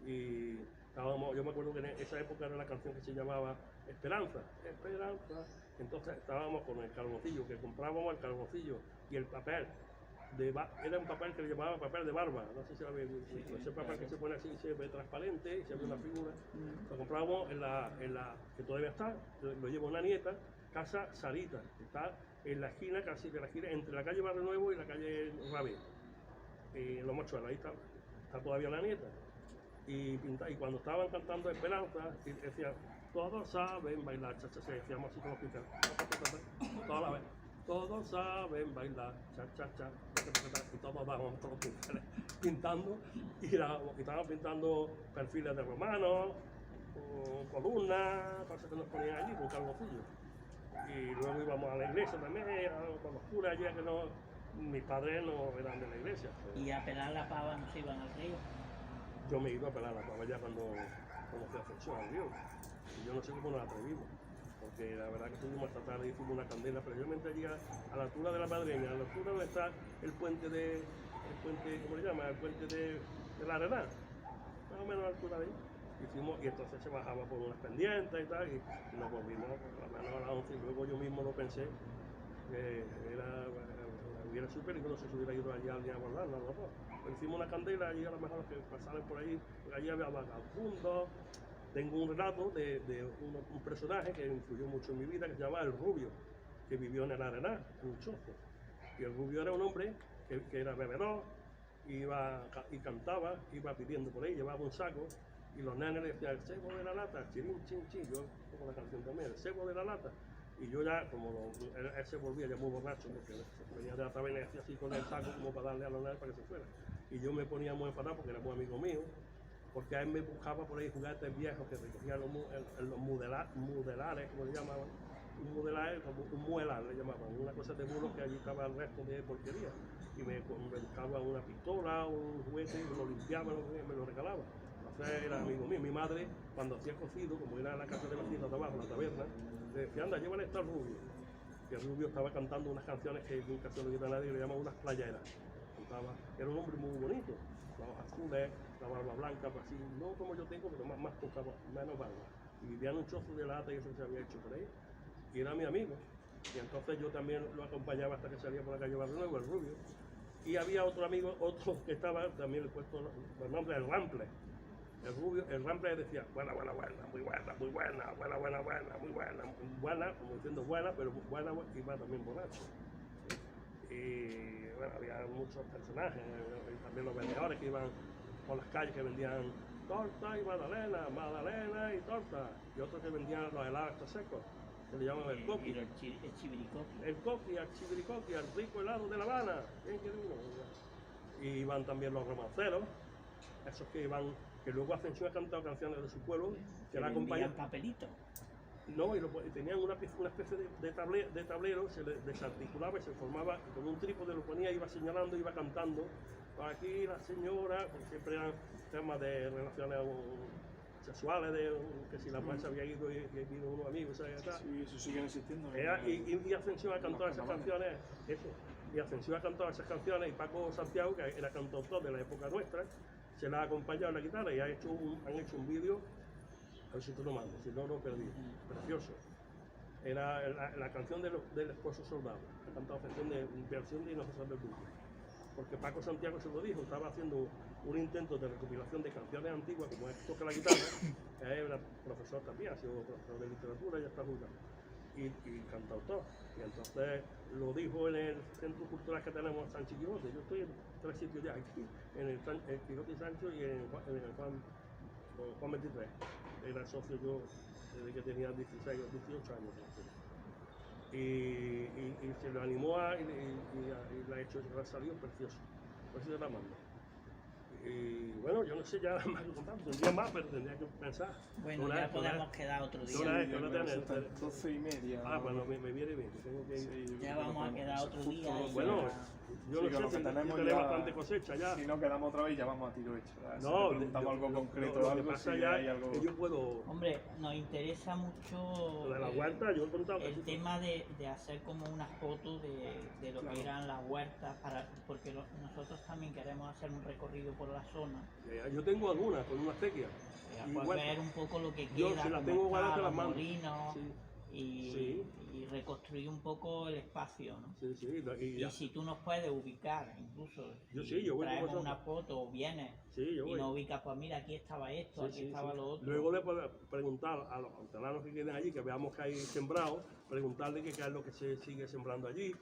Y yo me acuerdo que en esa época era la canción que se llamaba Esperanza. Entonces estábamos con el carboncillo, que comprábamos el carboncillo y el papel. Era un papel que le llamaban papel de barba, no sé si lo habéis visto, ese papel que se pone así, se ve transparente y se ve una figura. Lo comprábamos en la que todavía está, lo lleva una nieta, Casa Sarita, que está en la esquina, casi de la esquina, entre la calle Barrio Nuevo y la calle Rabé, en Los Mochuelos, ahí está todavía la nieta. Y cuando estaban cantando Esperanza, decían, todos saben bailar, cha-cha-cha, decíamos así como pintar, toda la vez. Todos saben bailar, cha-cha-cha, y todos vamos todos pintando, y estábamos pintando perfiles de romanos, columnas, cosas que nos ponían allí con carboncillo. Y luego íbamos a la iglesia también, con los curas, ya que mis padres no eran de la iglesia. ¿Y a pelar la pava no se iban al río? Yo me iba a pelar la pava ya cuando fui a Ascensión al río. Y yo no sé cómo nos atrevimos, porque la verdad que estuvimos esta tarde y hicimos una candela, pero yo me entré allí a la altura de la Madreña, a la altura donde está el puente, ¿cómo le llama? El puente de la Arenal, más o menos a la altura de ahí. Y entonces se bajaba por unas pendientes y tal, y nos volvimos por lo menos a las 11, y luego yo mismo lo pensé, que hubiera sido peligroso si hubiera ido allí alguien a abordarnos, los dos. Pero hicimos una candela y a lo mejor los que pasaban por ahí, porque allí había vagabundos. Tengo un relato de un personaje que influyó mucho en mi vida, que se llama El Rubio, que vivió en el Arenal, en un chozo. Y el Rubio era un hombre que era bebedor, y cantaba, iba pidiendo por ahí, llevaba un saco, y los nenes le decían, el cebo de la lata, chirín, chin, chin, yo pongo la canción también, el cebo de la lata. Y yo ya, él se volvía ya muy borracho, porque venía de la Venecia así con el saco como para darle a los nenes para que se fuera. Y yo me ponía muy enfadado porque era muy amigo mío, porque a él me buscaba por ahí juguetes viejos que recogían los mudelares, como le llamaban. Un mudelar, como un muelar le llamaban, una cosa de burro que allí estaba el resto de porquería. Y me buscaba una pistola, un juguete, y lo limpiaba, me lo regalaba. Entonces era amigo mío. Mi madre, cuando hacía cocido, como era la casa de vecinos de abajo, la taberna, le decía, anda, llévale esto al Rubio. Y el Rubio estaba cantando unas canciones que nunca se lo quita a nadie, le llamaban unas playeras. Era un hombre muy bonito, los ojos azules, la barba blanca, pues así, no como yo tengo, pero más tocaba, menos barba. Y vivía en un chozo de lata y eso se había hecho por ahí. Y era mi amigo. Y entonces yo también lo acompañaba hasta que salía por la calle Barrio Nuevo, el Rubio. Y había otro amigo, otro que estaba, también le he puesto el nombre, el Rample. El Rample decía, buena, muy buena, muy buena, como diciendo buena, pero buena, iba también borracho. Y bueno, había muchos personajes, y también los vendedores que iban por las calles que vendían torta y magdalena y torta, y otros que vendían los helados secos. que le llaman el Y coqui. el chiviricoqui. El coqui, el chiviricoqui, el rico helado de La Habana. Bien que digo. Y van también los romanceros, esos que van, que luego Ascensión ha cantado canciones de su pueblo, que la vendían acompañan. papelitos. No, y tenían una especie de tablero, se le desarticulaba y se formaba, y con un trípode lo ponía, iba señalando, iba cantando. Aquí la señora, porque siempre eran temas de relaciones sexuales, que si la mujer se había ido y vino unos amigos, ¿sabes? Sí, eso siguen existiendo. Y Ascensión ha cantado esas canciones, eso. Y Ascensión ha cantado esas canciones, y Paco Santiago, que era cantautor de la época nuestra, se la ha acompañado en la guitarra y han hecho un vídeo. A ver si tú lo mandas, si no lo perdí. Precioso. Era la canción del esposo soldado. Ha cantado versión de Inocencia del Duque. Porque Paco Santiago se lo dijo, estaba haciendo un intento de recopilación de canciones antiguas, como él toca la guitarra, él era profesor también, ha sido profesor de literatura, ya está jugando. Y cantautor. Y entonces lo dijo en el centro cultural que tenemos en Sánchez Quijote. Yo estoy en 3 sitios ya aquí, en el Quijote y Sancho y en el Juan 23. Era socio yo desde que tenía 16 o 18 años. Y se lo animó y la ha hecho, ha salido precioso. Por eso se la mando. Y bueno, yo no sé ya más que contar, tendría más, pero tendría que pensar. Bueno, ya podemos quedar otro ¿Qué día. hora es? ¿Qué hora tienes? 12:30. Ah, bueno, me viene bien, que tengo que ir. Sí, Ya vamos a quedar otro día. y Bueno, ya- yo Sí, no con lo sé, que tenemos tenemos ya- bastante cosecha ya. Si no quedamos otra vez, ya vamos a tiro hecho. Si No, te preguntamos algo concreto lo o que algo, pasa si ya hay algo. que yo puedo, Hombre, nos interesa mucho lo de la huerta, yo he contado el casi todo. tema de hacer como una foto de lo Claro. que eran las huertas, porque nosotros también queremos hacer un recorrido por la zona. Yo tengo algunas con una acequia. Y Pues huerta. ver un poco lo que Yo, queda, si las cómo tengo está, guardadas, te las los mando. molinos, Sí, y, sí. y reconstruir un poco el espacio, ¿no? sí, Y ya. si tú nos puedes ubicar, incluso, Yo si sí, yo voy con traemos vosotros. una foto o vienes Sí, yo y voy. nos ubicas, pues mira, aquí estaba esto, Sí, aquí sí, estaba sí. lo otro. Luego le puedo preguntar a los hortelanos que queden allí, que veamos que hay sembrado, preguntarle qué es lo que se sigue sembrando allí.